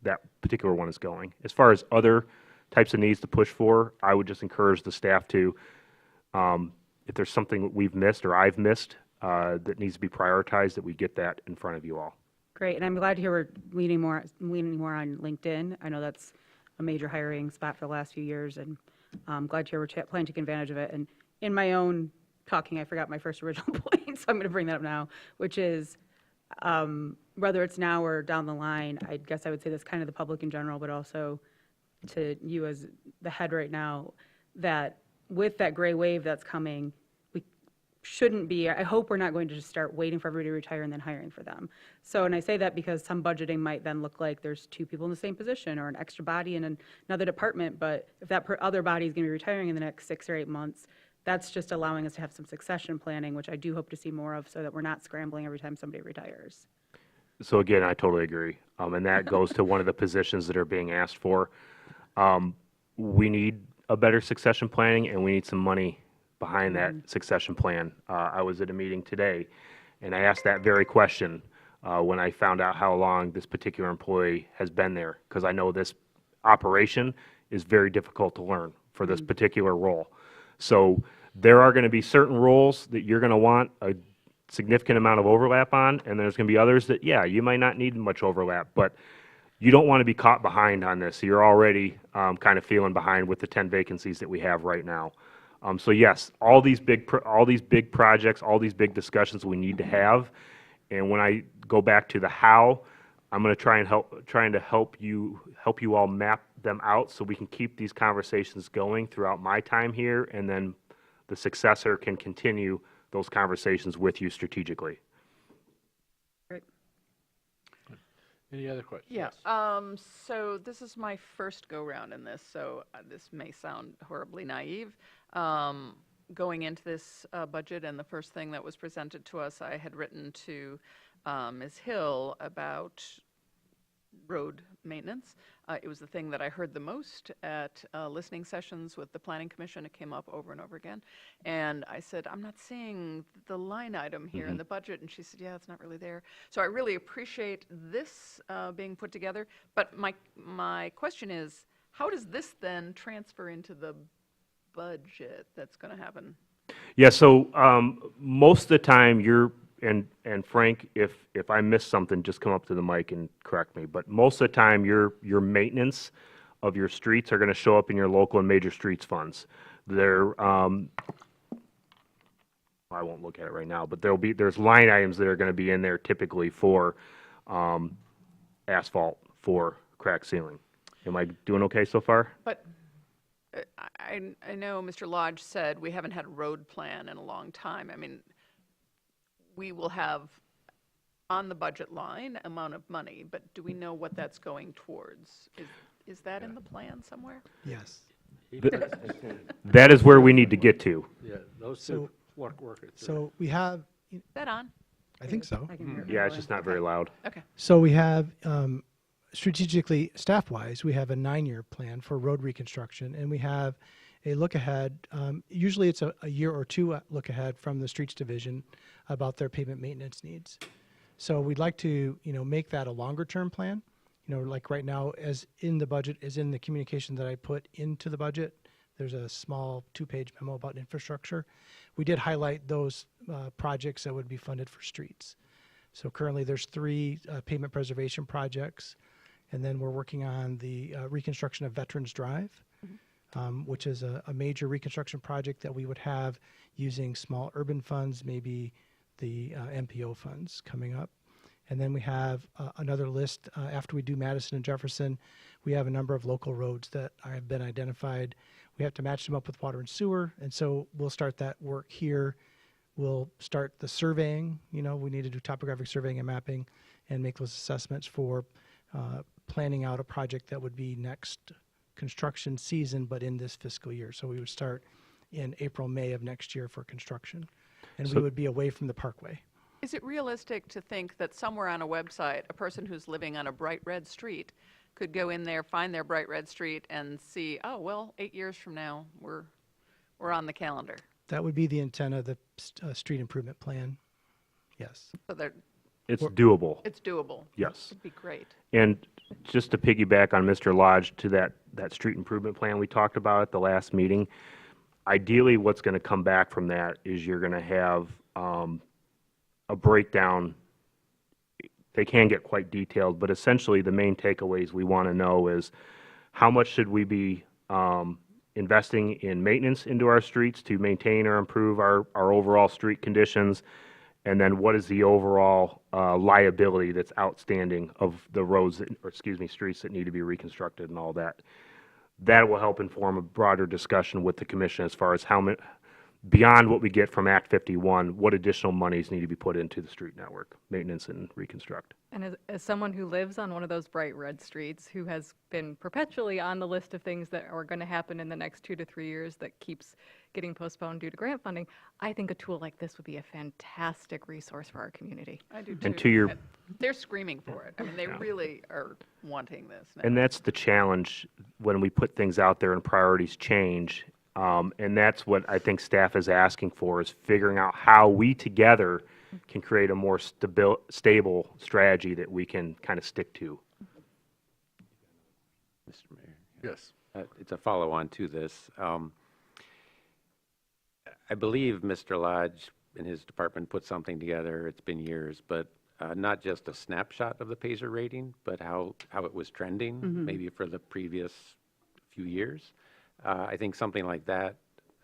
that particular one is going. As far as other types of needs to push for, I would just encourage the staff to, if there's something we've missed or I've missed, that needs to be prioritized, that we get that in front of you all. Great, and I'm glad to hear we're leaning more on LinkedIn. I know that's a major hiring spot for the last few years, and I'm glad to hear we're planning to take advantage of it. And in my own talking, I forgot my first original point, so I'm going to bring that up now, which is whether it's now or down the line, I guess I would say this kind of the public in general, but also to you as the head right now, that with that gray wave that's coming, we shouldn't be, I hope we're not going to just start waiting for everybody to retire and then hiring for them. So, and I say that because some budgeting might then look like there's two people in the same position or an extra body in another department, but if that other body is going to be retiring in the next 6 or 8 months, that's just allowing us to have some succession planning, which I do hope to see more of, so that we're not scrambling every time somebody retires. So again, I totally agree. And that goes to one of the positions that are being asked for. We need a better succession planning, and we need some money behind that succession plan. I was at a meeting today, and I asked that very question when I found out how long this particular employee has been there, because I know this operation is very difficult to learn for this particular role. So there are going to be certain roles that you're going to want a significant amount of overlap on, and there's going to be others that, yeah, you might not need much overlap, but you don't want to be caught behind on this. You're already kind of feeling behind with the 10 vacancies that we have right now. So yes, all these big projects, all these big discussions we need to have. And when I go back to the how, I'm going to trying to help you all map them out so we can keep these conversations going throughout my time here, and then the successor can continue those conversations with you strategically. Great. Any other questions? Yeah, Yes. so this is my first go-round in this, so this may sound horribly naive. Going into this budget, and the first thing that was presented to us, I had written to Ms. Hill about road maintenance. It was the thing that I heard the most at listening sessions with the Planning Commission. It came up over and over again. And I said, I'm not seeing the line item here in the budget. And she said, yeah, it's not really there. So I really appreciate this being put together. But my question is, how does this then transfer into the budget that's going to happen? Yeah, so most of the time you're, and Frank, if I miss something, just come up to the mic and correct me. But most of the time, your maintenance of your streets are going to show up in your local and major streets funds. They're, I won't look at it right now, but there's line items that are going to be in there typically for asphalt, for crack ceiling. Am I doing okay so far? But I know Mr. Lodge said we haven't had a road plan in a long time. I mean, we will have on the budget line amount of money, but do we know what that's going towards? Is that in the plan somewhere? Yes. That is where we need to get to. Yeah, those two work it through. So we have, Is that on? I think so. I can hear it Yeah, it's going. just not very loud. Okay. So we have, strategically, staff-wise, we have a 9-year plan for road reconstruction, and we have a look ahead. Usually it's a year or two look ahead from the streets division about their pavement maintenance needs. So we'd like to, make that a longer-term plan. Like right now, as in the budget, as in the communication that I put into the budget, there's a small 2-page memo about infrastructure. We did highlight those projects that would be funded for streets. So currently there's 3 pavement preservation projects, and then we're working on the reconstruction of Veterans Drive, which is a major reconstruction project that we would have using small urban funds, maybe the MPO funds coming up. And then we have another list. After we do Madison and Jefferson, we have a number of local roads that have been identified. We have to match them up with water and sewer, and so we'll start that work here. We'll start the surveying. We need to do topographic surveying and mapping and make those assessments for planning out a project that would be next construction season, but in this fiscal year. So we would start in April, May of next year for construction. And we would be away from the parkway. Is it realistic to think that somewhere on a website, a person who's living on a bright red street could go in there, find their bright red street, and see, oh, well, 8 years from now, we're on the calendar? That would be the intent of the street improvement plan. Yes. So It's doable. it's doable. Yes. It'd be great. And just to piggyback on Mr. Lodge to that street improvement plan we talked about at the last meeting, ideally what's going to come back from that is you're going to have a breakdown. They can get quite detailed, but essentially the main takeaways we want to know is how much should we be investing in maintenance into our streets to maintain or improve our overall street conditions, and then what is the overall liability that's outstanding of the roads, streets that need to be reconstructed and all that. That will help inform a broader discussion with the commission as far as how many, beyond what we get from Act 51, what additional monies need to be put into the street network, maintenance and reconstruct. And as someone who lives on one of those bright red streets, who has been perpetually on the list of things that are going to happen in the next 2 to 3 years that keeps getting postponed due to grant funding, I think a tool like this would be a fantastic resource for our community. I do too. And to your, They're screaming for it. I mean, they really are wanting this now. and that's the challenge when we put things out there and priorities change. And that's what I think staff is asking for, is figuring out how we together can create a more stable strategy that we can kind of stick to. Mr. Mayor. Yes. It's a follow-on to this. I believe Mr. Lodge and his department put something together, it's been years, but not just a snapshot of the PASER rating, but how it was trending, maybe for the previous few years. I think something like that,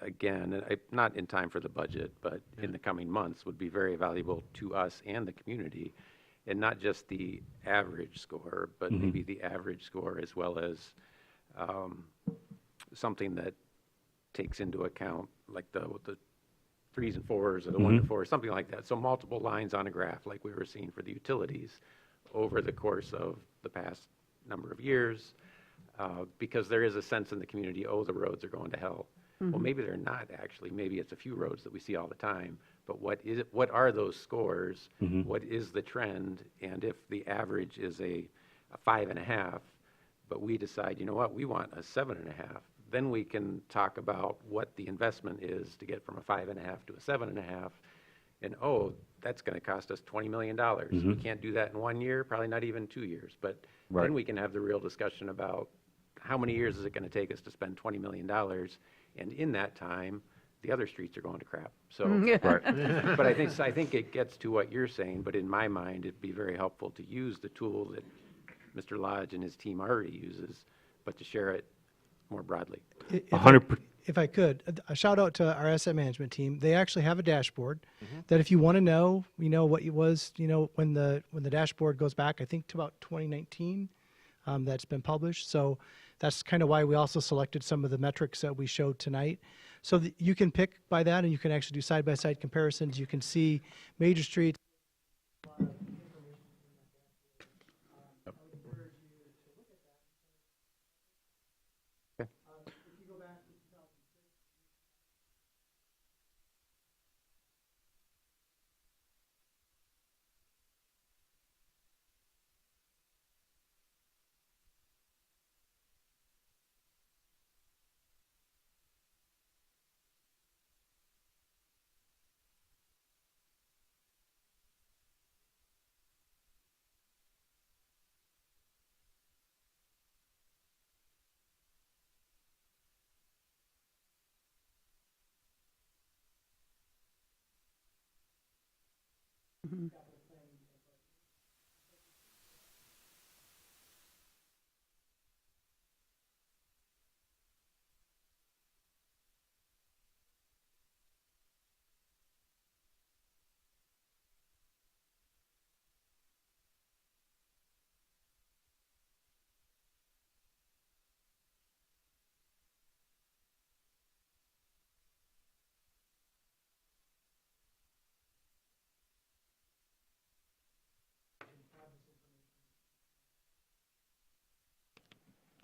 again, not in time for the budget, but in the coming months, would be very valuable to us and the community, and not just the average score, but maybe the average score as well as something that takes into account like the 3s and 4s or the 1 to 4, something like that. So multiple lines on a graph like we were seeing for the utilities over the course of the past number of years, because there is a sense in the community, oh, the roads are going to hell. Well, maybe they're not actually. Maybe it's a few roads that we see all the time. But what is it? What are those scores? What is the trend? And if the average is a 5.5, but we decide, you know what, we want a 7.5, then we can talk about what the investment is to get from a 5.5 to a 7.5. And oh, that's going to cost us $20 million. We can't do that in 1 year, probably not even 2 years. But then we can have the real discussion about how many years is it going to take us to spend $20 million. And in that time, the other streets are going to crap. So, but I think it gets to what you're saying. But in my mind, it'd be very helpful to use the tool that Mr. Lodge and his team already uses, but to share it more broadly. 100%. If I could, a shout out to our asset management team. They actually have a dashboard that if you want to know, what it was, when the dashboard goes back, I think to about 2019, that's been published. So that's kind of why we also selected some of the metrics that we showed tonight. So that you can pick by that, and you can actually do side-by-side comparisons. You can see major streets.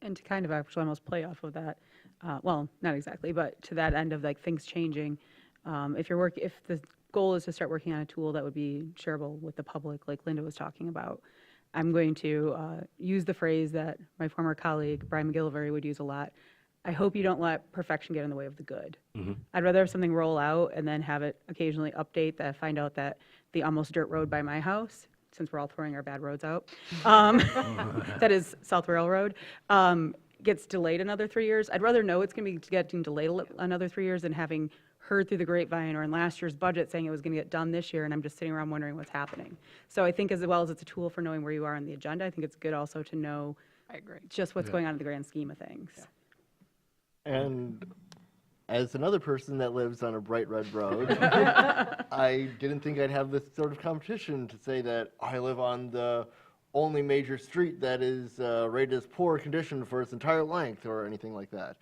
And to kind of actually almost play off of that, well, not exactly, but to that end of like things changing, if the goal is to start working on a tool that would be shareable with the public, like Linda was talking about, I'm going to use the phrase that my former colleague Brian McGillivray would use a lot. I hope you don't let perfection get in the way of the good. I'd rather have something roll out and then have it occasionally update that I find out that the almost dirt road by my house, since we're all throwing our bad roads out, that is South Railroad, gets delayed another 3 years. I'd rather know it's going to be getting delayed another 3 years than having heard through the grapevine or in last year's budget saying it was going to get done this year, and I'm just sitting around wondering what's happening. So I think as well as it's a tool for knowing where you are on the agenda, I think it's good also to know I agree. just what's going on in the grand scheme of things. And as another person that lives on a bright red road, I didn't think I'd have this sort of competition to say that I live on the only major street that is rated as poor condition for its entire length or anything like that.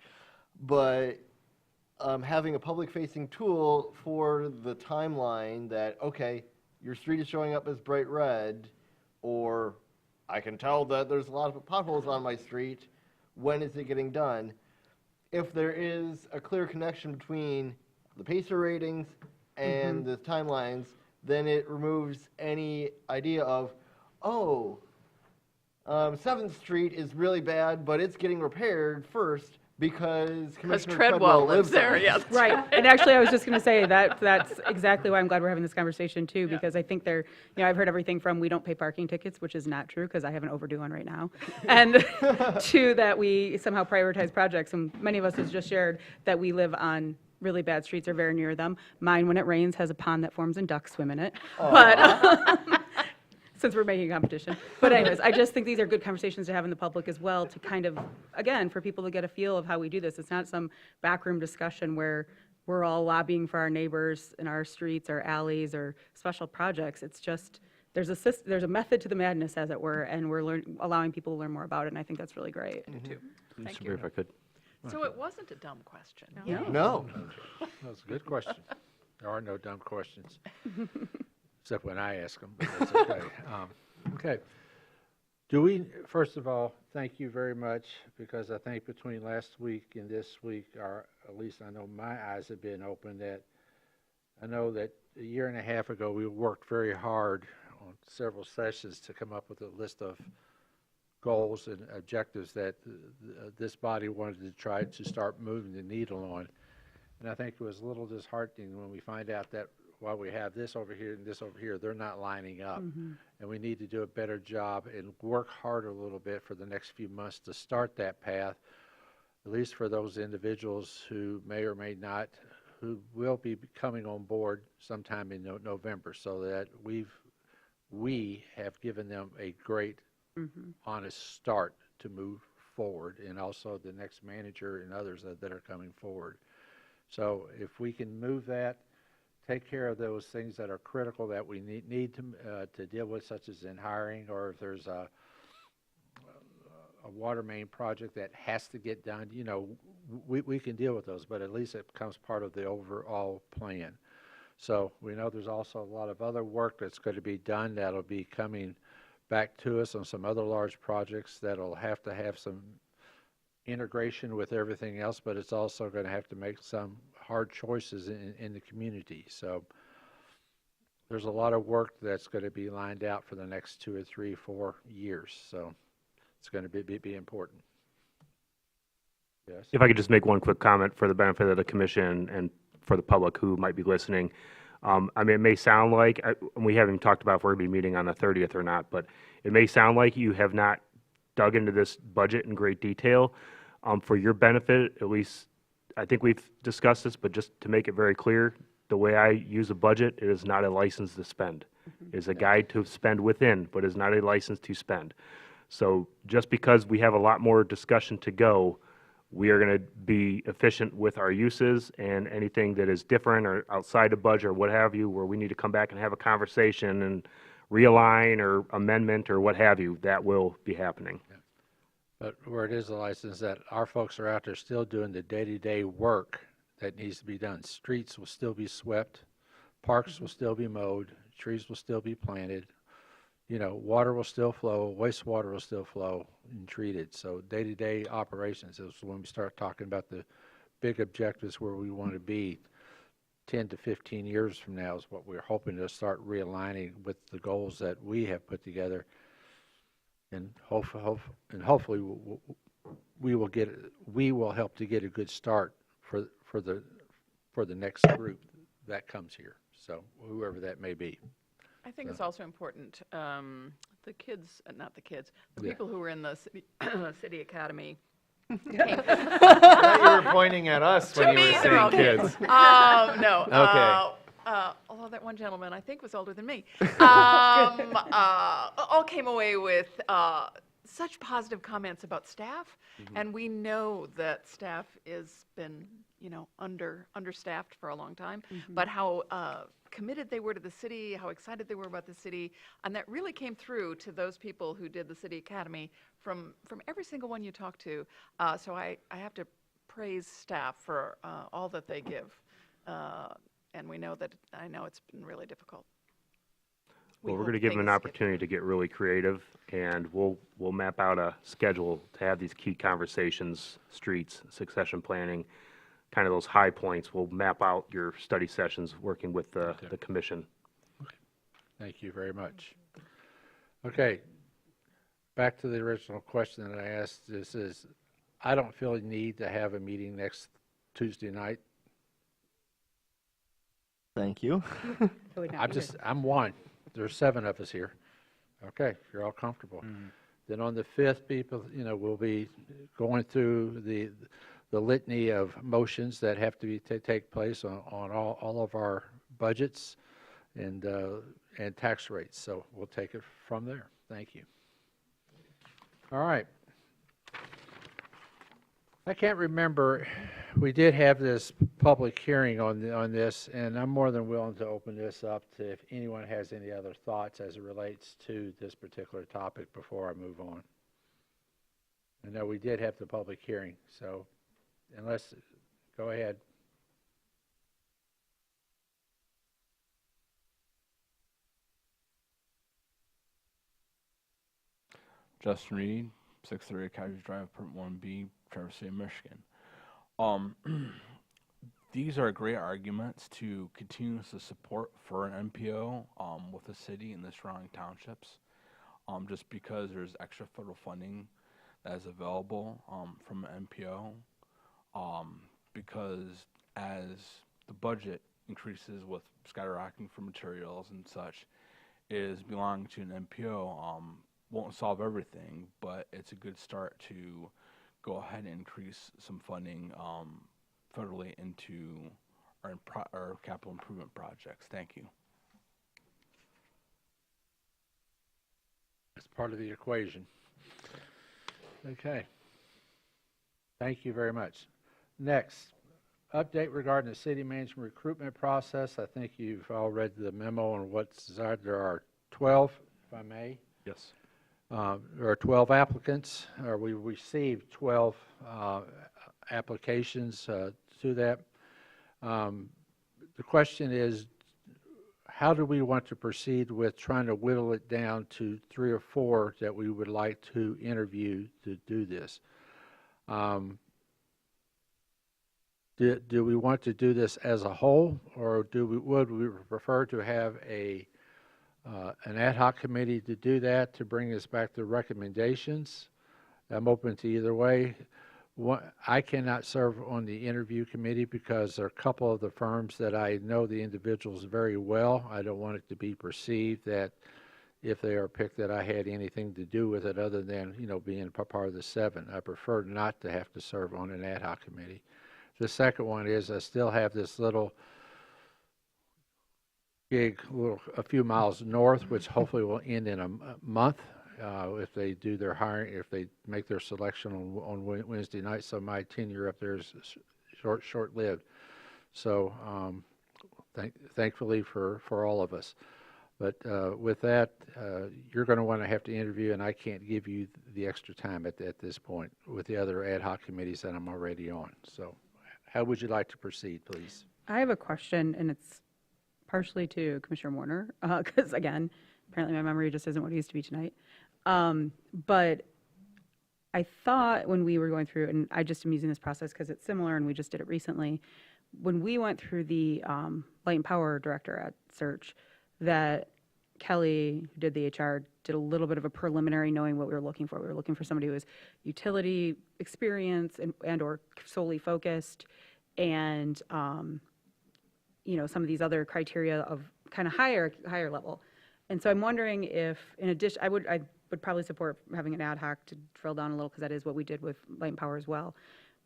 But having a public-facing tool for the timeline that, okay, your street is showing up as bright red, or I can tell that there's a lot of potholes on my street, when is it getting done? If there is a clear connection between the PACER ratings and the timelines, then it removes any idea of, oh, 7th Street is really bad, but it's getting repaired first because Commissioner Treadwell lives there, yes. Right, and actually, I was just going to say that's exactly why I'm glad we're having this conversation too, because I think I've heard everything from we don't pay parking tickets, which is not true, because I have an overdue one right now, and to that we somehow prioritize projects, and many of us have just shared that we live on really bad streets or very near them. Mine, when it rains, has a pond that forms and ducks swim in it, but since we're making a competition. But anyways, I just think these are good conversations to have in the public as well, to kind of, again, for people to get a feel of how we do this. It's not some backroom discussion where we're all lobbying for our neighbors in our streets or alleys or special projects. It's just, there's a method to the madness, as it were, and we're allowing people to learn more about it, and I think that's really great. Thank Mr. you. Mayor, if I could. So it wasn't a dumb question. No. That's a good question. There are no dumb questions, except when I ask them, but that's okay. Okay. First of all, thank you very much, because I think between last week and this week, or at least I know my eyes have been opened, that I know that a year and a half ago, we worked very hard on several sessions to come up with a list of goals and objectives that this body wanted to try to start moving the needle on. And I think it was a little disheartening when we find out that while we have this over here and this over here, they're not lining up. And we need to do a better job and work harder a little bit for the next few months to start that path, at least for those individuals who may or may not, who will be coming on board sometime in November, so that we have given them a great, honest start to move forward, and also the next manager and others that are coming forward. So if we can move that, take care of those things that are critical that we need to deal with, such as in hiring, or if there's a water main project that has to get done, we can deal with those, but at least it becomes part of the overall plan. So we know there's also a lot of other work that's going to be done that'll be coming back to us on some other large projects that'll have to have some integration with everything else, but it's also going to have to make some hard choices in the community. So there's a lot of work that's going to be lined out for the next 2 or 3, 4 years. So it's going to be important. Yes. If I could just make one quick comment for the benefit of the commission and for the public who might be listening. I mean, it may sound like, and we haven't even talked about if we're going to be meeting on the 30th or not, but it may sound like you have not dug into this budget in great detail. For your benefit, at least, I think we've discussed this, but just to make it very clear, the way I use a budget, it is not a license to spend. It is a guide to spend within, but is not a license to spend. So just because we have a lot more discussion to go, we are going to be efficient with our uses, and anything that is different or outside the budget or what have you, where we need to come back and have a conversation and realign or amendment or what have you, that will be happening. Yeah. But where it is a license, that our folks are out there still doing the day-to-day work that needs to be done. Streets will still be swept, parks will still be mowed, trees will still be planted, water will still flow, wastewater will still flow and treated. So day-to-day operations is when we start talking about the big objectives where we want to be 10 to 15 years from now, is what we're hoping to start realigning with the goals that we have put together. And hopefully we will help to get a good start for the next group that comes here. So whoever that may be. I think it's also important, the kids, not the kids, the Yeah. people who are in the city, city academy came. I thought you were pointing at us when To you me, were they're all saying kids. kids. No. Okay. Although that one gentleman, I think, was older than me. All came away with such positive comments about staff, and we know that staff has been, understaffed for a long time, but how committed they were to the city, how excited they were about the city, and that really came through to those people who did the City Academy from every single one you talk to. So I have to praise staff for all that they give. And I know it's been really difficult. Well, we're going to give them an opportunity to get really creative, and we'll map out a schedule to have these key conversations, streets, succession planning, kind of those high points. We'll map out your study sessions working with the commission. Thank you very much. Okay, back to the original question that I asked. This is, I don't feel a need to have a meeting next Tuesday night. Thank you. I'm one. There's 7 of us here. Okay, if you're all comfortable. Then on the 5th, people, we'll be going through the litany of motions that have to take place on all of our budgets and tax rates. So we'll take it from there. Thank you. All right. I can't remember, we did have this public hearing on this, and I'm more than willing to open this up to if anyone has any other thoughts as it relates to this particular topic before I move on. I know we did have the public hearing, so go ahead. Justin Reed, 630 Cottage Drive, Apartment 1B, Traverse City, Michigan. These are great arguments to continue the support for an MPO with the city and the surrounding townships, just because there's extra federal funding that is available from an MPO, because as the budget increases with skyrocketing for materials and such, is belonging to an MPO won't solve everything, but it's a good start to go ahead and increase some funding federally into our capital improvement projects. Thank you. That's part of the equation. Okay. Thank you very much. Next, update regarding the city management recruitment process. I think you've all read the memo on what's desired. There are 12, if I may. Yes. There are 12 applicants. We received 12 applications to that. The question is, how do we want to proceed with trying to whittle it down to 3 or 4 that we would like to interview to do this? Do we want to do this as a whole, or would we prefer to have an ad hoc committee to do that, to bring us back to recommendations? I'm open to either way. I cannot serve on the interview committee because there are a couple of the firms that I know the individuals very well. I don't want it to be perceived that if they are picked that I had anything to do with it other than, being part of the 7. I prefer not to have to serve on an ad hoc committee. The second one is I still have this little gig a few miles north, which hopefully will end in a month if they do their hiring, if they make their selection on Wednesday night. So my tenure up there is short-lived. So thankfully for all of us. But with that, you're going to have to interview, and I can't give you the extra time at this point with the other ad hoc committees that I'm already on. So how would you like to proceed, please? I have a question, and it's partially to Commissioner Warner, because again, apparently my memory just isn't what it used to be tonight. But I thought when we were going through, and I just am using this process because it's similar and we just did it recently, when we went through the Light and Power Director at Search, that Kelly, who did the HR, did a little bit of a preliminary knowing what we were looking for. We were looking for somebody who was utility experience and or solely focused, and some of these other criteria of kind of higher level. And so I'm wondering if, in addition, I would probably support having an ad hoc to drill down a little, because that is what we did with Light and Power as well.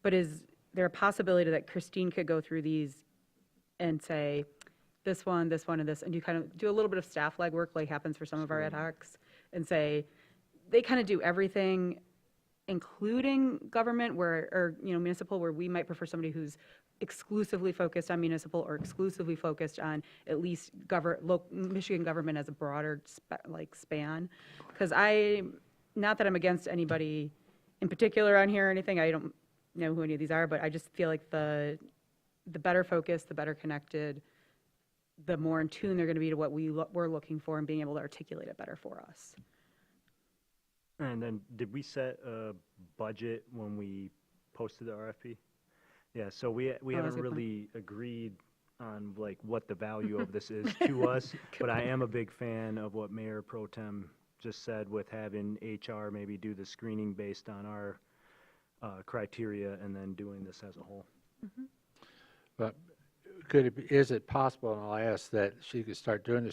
But is there a possibility that Christine could go through these and say, this one, and this, and you kind of do a little bit of staff legwork like happens for some of our ad hocs, and say, they kind of do everything, including government, or municipal, where we might prefer somebody who's exclusively focused on municipal or exclusively focused on at least Michigan government as a broader span. Because not that I'm against anybody in particular on here or anything, I don't know who any of these are, but I just feel like the better focused, the better connected, the more in tune they're going to be to what we're looking for, and being able to articulate it better for us. And then, did we set a budget when we posted the RFP? Yeah, so we that's haven't a good point. really agreed on like what the value of this is to us, but I am a big fan of what Mayor Pro Tem just said, with having HR maybe do the screening based on our criteria, and then doing this as a whole. But is it possible, and I'll ask, that she could start doing the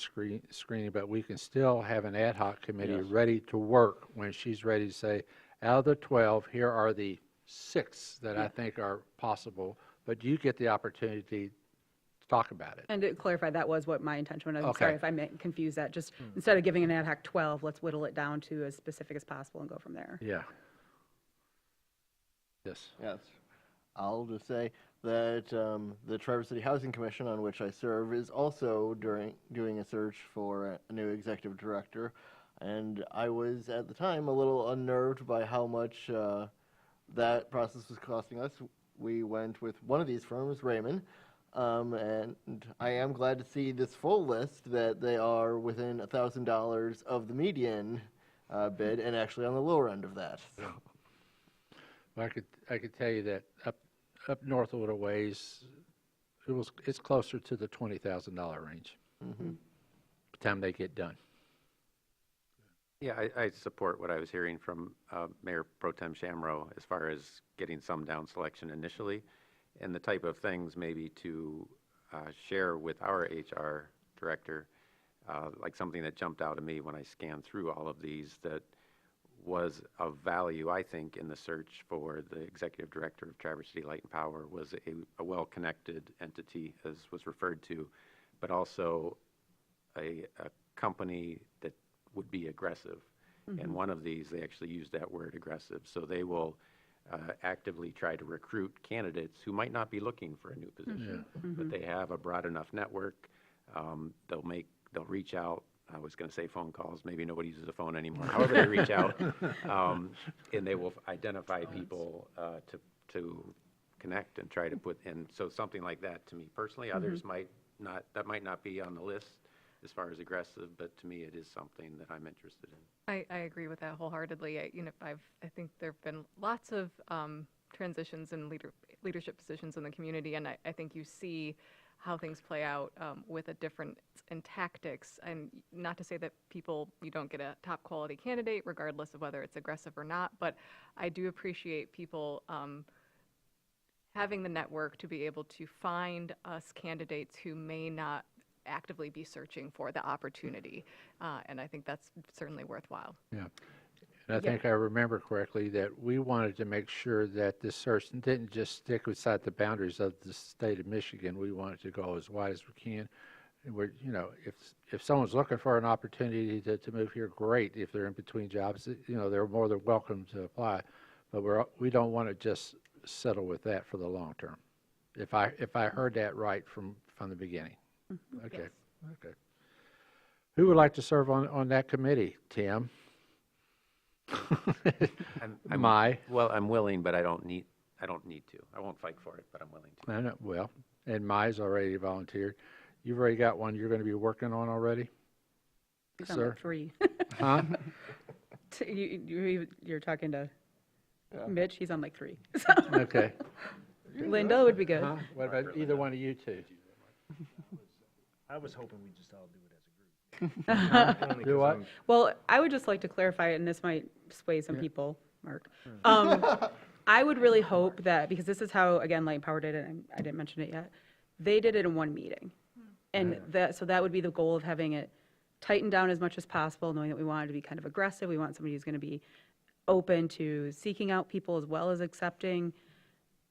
screening, but we can still have an ad hoc committee Yes. ready to work when she's ready to say, out of the 12, here are the 6 that I think are possible, but you get the opportunity to talk about it. And to clarify, that was what my intention was. I'm Okay. sorry if I confused that. Just instead of giving an ad hoc 12, let's whittle it down to as specific as possible and go from there. Yeah. Yes. Yes. I'll just say that the Traverse City Housing Commission, on which I serve, is also doing a search for a new executive director. And I was, at the time, a little unnerved by how much that process was costing us. We went with one of these firms, Raymond, and I am glad to see this full list that they are within $1,000 of the median bid, and actually on the lower end of that. So. Well, I could tell you that up north a little ways, it's closer to the $20,000 range. Mm-hmm. By the time they get done. Yeah, I support what I was hearing from Mayor Pro Tem Shamro as far as getting some down selection initially, and the type of things maybe to share with our HR director, like something that jumped out at me when I scanned through all of these that was of value, I think, in the search for the executive director of Traverse City Light and Power was a well-connected entity, as was referred to, but also a company that would be aggressive. And one of these, they actually used that word, aggressive. So they will actively try to recruit candidates who might not be looking for a new position, but they have a broad enough network. They'll reach out. I was going to say phone calls. Maybe nobody uses a phone anymore. However, they reach out, and they will identify people to connect and try to put in. So something like that, to me personally, others might not. That might not be on the list as far as aggressive, but to me, it is something that I'm interested in. I agree with that wholeheartedly. I think there have been lots of transitions in leadership positions in the community, and I think you see how things play out with a difference in tactics. And not to say that you don't get a top quality candidate, regardless of whether it's aggressive or not, but I do appreciate people having the network to be able to find us candidates who may not actively be searching for the opportunity. And I think that's certainly worthwhile. Yeah. And I think I remember correctly that we wanted to make sure that this search didn't just stick inside the boundaries of the state of Michigan. We wanted to go as wide as we can. And we're, if someone's looking for an opportunity to move here, great. If they're in between jobs, they're more than welcome to apply. But we don't want to just settle with that for the long term. If I heard that right from the beginning. Okay. Yes. Okay. Who would like to serve on that committee? Tim? I'm willing, but I don't need to. I won't fight for it, but I'm willing to. I know, well, and Mai's already volunteered. You've already got one you're going to be working on already? He's on Sir? like 3. Huh? You're talking to Mitch, he's on like 3. Okay. Linda would be good. Huh? What about either one of you two? I was hoping we'd just all do it as a group. Only Do 'cause what? I'm- Well, I would just like to clarify, and this might sway some people, Mark. I would really hope that, because this is how, again, Light and Power did it, and I didn't mention it yet, they did it in one meeting. And so that would be the goal of having it tighten down as much as possible, knowing that we wanted to be kind of aggressive. We want somebody who's going to be open to seeking out people as well as accepting,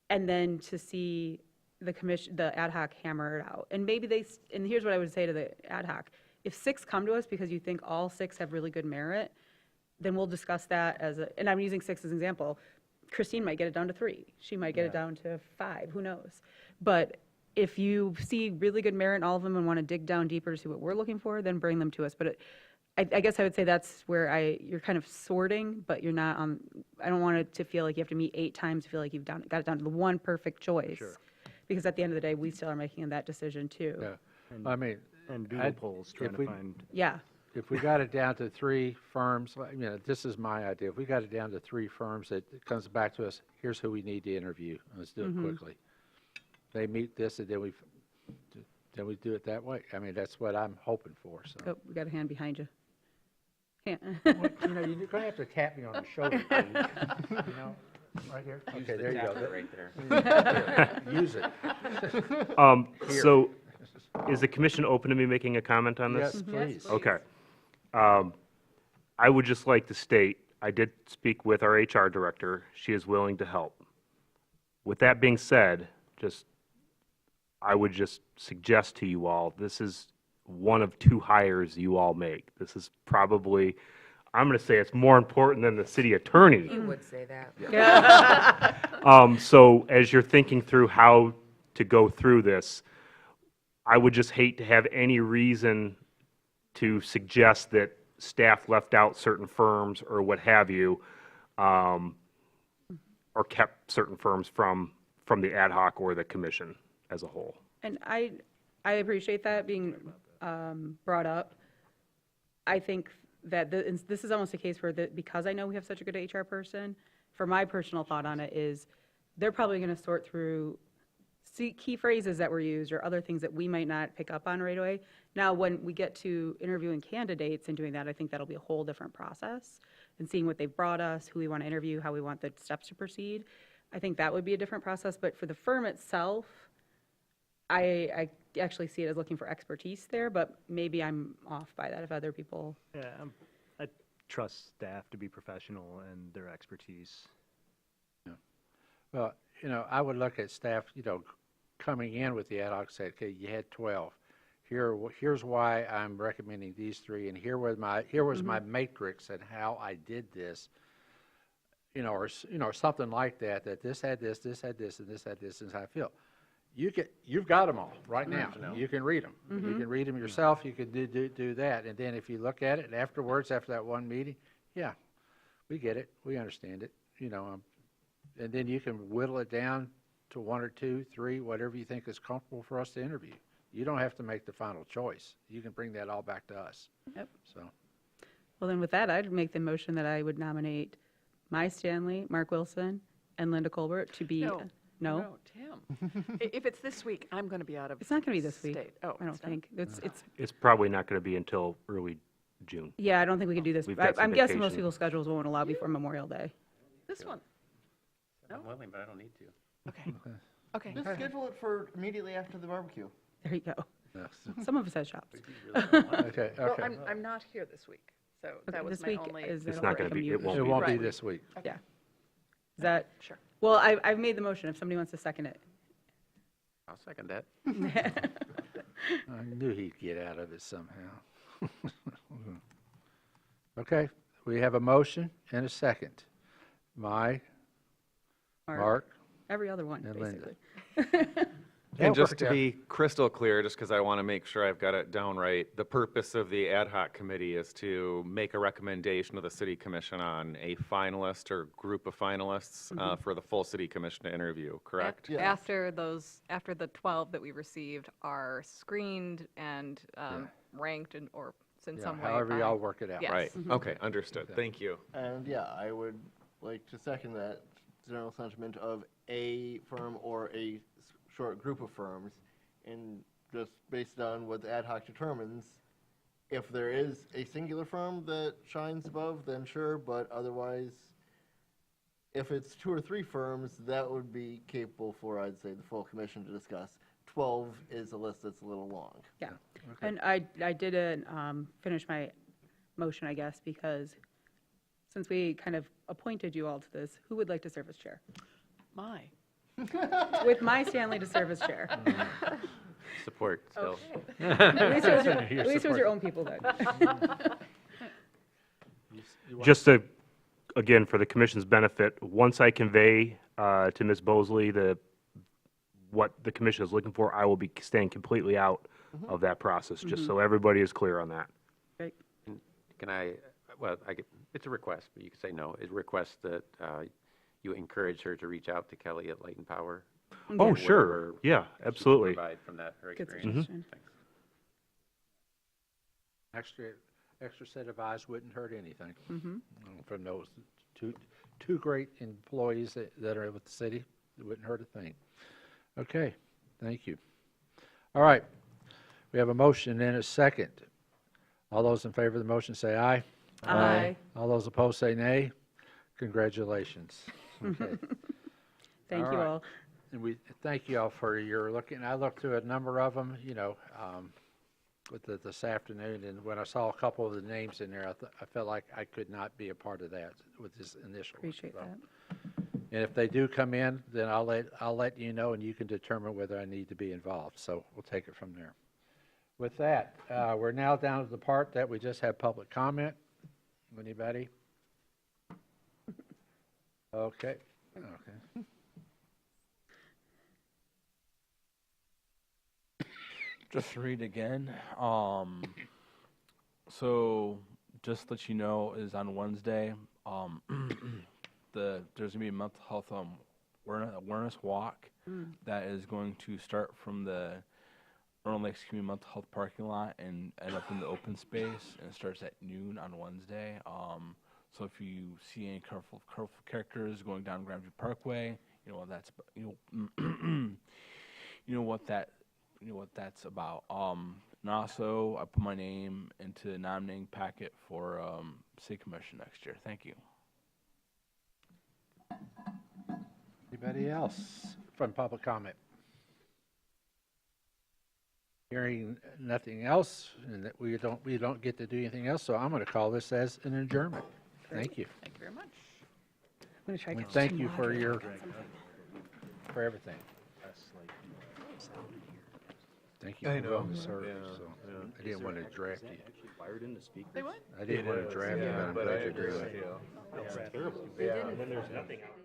and then to see the commission, the ad hoc hammer it out. And maybe and here's what I would say to the ad hoc. If 6 come to us because you think all 6 have really good merit, then we'll discuss that and I'm using 6 as an example. Christine might get it down to 3. She might get it down to 5, who knows? But if you see really good merit in all of them and want to dig down deeper to see what we're looking for, then bring them to us. But I guess I would say that's where you're kind of sorting, but you're not I don't want it to feel like you have to meet 8 times to feel like you've got it down to the one perfect choice. Sure. Because at the end of the day, we still are making that decision too. Yeah. I mean, And doodle polls, trying to find. Yeah. if we got it down to 3 firms, this is my idea. If we got it down to 3 firms, it comes back to us, here's who we need to interview. Let's do it quickly. They meet this, and then we do it that way. I mean, that's what I'm hoping for, so. Oh, we got a hand behind you. You're going to have to tap me on the shoulder, please. Right here? Okay, there you go. Right there. Use it. So, is the commission open to me making a comment on this? Yes, please. Okay. I would just like to state, I did speak with our HR director. She is willing to help. With that being said, I would just suggest to you all, this is one of 2 hires you all make. This is probably, I'm going to say it's more important than the city attorney. You would say that. So as you're thinking through how to go through this, I would just hate to have any reason to suggest that staff left out certain firms or what have you, or kept certain firms from the ad hoc or the commission as a whole. And I appreciate that being brought up. I think that this is almost a case where, because I know we have such a good HR person, for my personal thought on it is, they're probably going to sort through key phrases that were used or other things that we might not pick up on right away. Now, when we get to interviewing candidates and doing that, I think that'll be a whole different process, and seeing what they've brought us, who we want to interview, how we want the steps to proceed. I think that would be a different process. But for the firm itself, I actually see it as looking for expertise there, but maybe I'm off by that if other people. Yeah, I trust staff to be professional and their expertise. Well, I would look at staff, coming in with the ad hoc, say, okay, you had 12. Here's why I'm recommending these 3, and here was my matrix and how I did this, or something like that. That this had this, this had this, and this had this, and this is how I feel. You've got them all right now. You can read them. You can read them yourself. You can do that, and then if you look at it afterwards, after that one meeting, yeah, we get it, we understand it, and then you can whittle it down to 1 or 2, 3, whatever you think is comfortable for us to interview. You don't have to make the final choice. You can bring that all back to us. Yep. So. Well, then with that, I'd make the motion that I would nominate Mai Stanley, Mark Wilson, and Linda Colbert to be. No, Tim. If it's this week, I'm going to be out of It's not going to be this week. state. Oh, I don't it's not? think. It's probably not going to be until early June. Yeah, I don't think we can do this. We've got some I'm guessing most vacation. people's schedules won't allow before Memorial Day. This one. I'm willing, but I don't need to. Okay. Okay. Just schedule it for immediately after the barbecue. There you go. Some of us had shops. Okay. Well, I'm not here this week, so that was This my week only. is It's a not gonna be- commute. it won't It won't be Right. this week. Yeah. Is that? Sure. Well, I've made the motion. If somebody wants to second it. I'll second that. I knew he'd get out of it somehow. Okay, we have a motion and a second. Mark, Every other one, and Linda. basically. And That'll just work to out. be crystal clear, just because I want to make sure I've got it down right, the purpose of the ad hoc committee is to make a recommendation to the city commission on a finalist or group of finalists for the full city commission to interview, correct? Yes. After the 12 that we received are screened and ranked or in Yeah, some way. however by- y'all work it out. Yes. Right, okay, understood, thank you. And yeah, I would like to second that general sentiment of a firm or a short group of firms, and just based on what the ad hoc determines, if there is a singular firm that shines above, then sure, but otherwise, if it's 2 or 3 firms, that would be capable for, I'd say, the full commission to discuss. 12 is a list that's a little long. Yeah. And I didn't finish my motion, I guess, because since we kind of appointed you all to this, who would like to serve as chair? My. With my Stanley to serve as chair. Support still. At least it was your own people then. Just to, again, for the commission's benefit, once I convey to Ms. Bosley what the commission is looking for, I will be staying completely out of that process, just so everybody is clear on that. Great. Can I, well, it's a request, but you can say no. It requests that you encourage her to reach out to Kelly at Light and Power. Oh, Or sure. whatever Yeah, she can absolutely. Provide from that, her Good experience. suggestion. Thanks. Extra set of eyes wouldn't hurt anything. Mhm. From those two great employees that are with the city, it wouldn't hurt a thing. Okay, thank you. All right, we have a motion and a second. All those in favor of the motion say aye. Aye. All those opposed say nay. Congratulations. Okay. Thank All you right. all. And we thank you all for your looking. I looked through a number of them, with this afternoon, and when I saw a couple of the names in there, I felt like I could not be a part of that with this initial. Appreciate that. And if they do come in, then I'll let you know, and you can determine whether I need to be involved. So we'll take it from there. With that, we're now down to the part that we just have public comment. Anybody? Okay. Okay. Just to read again. So just to let you know, is on Wednesday. There's gonna be a mental health awareness walk that is going to start from the Orland Lakes Community Mental Health parking lot and end up in the open space, and it starts at noon on Wednesday. So if you see any colorful characters going down Grandview Parkway, you know what that's you know what that's about. And also, I put my name into the nominating packet for City Commission next year. Thank you. Anybody else from public comment? Hearing nothing else, and that we don't get to do anything else, so I'm going to call this as an adjournment. Thank you. Thank you very much. I'm going to try to We get thank to you for moderate. for everything. Thank you for willing to serve. So I didn't want to draft you. They what? I didn't want to draft you, but I'm glad you're doing it. Terrible. And then there's nothing out.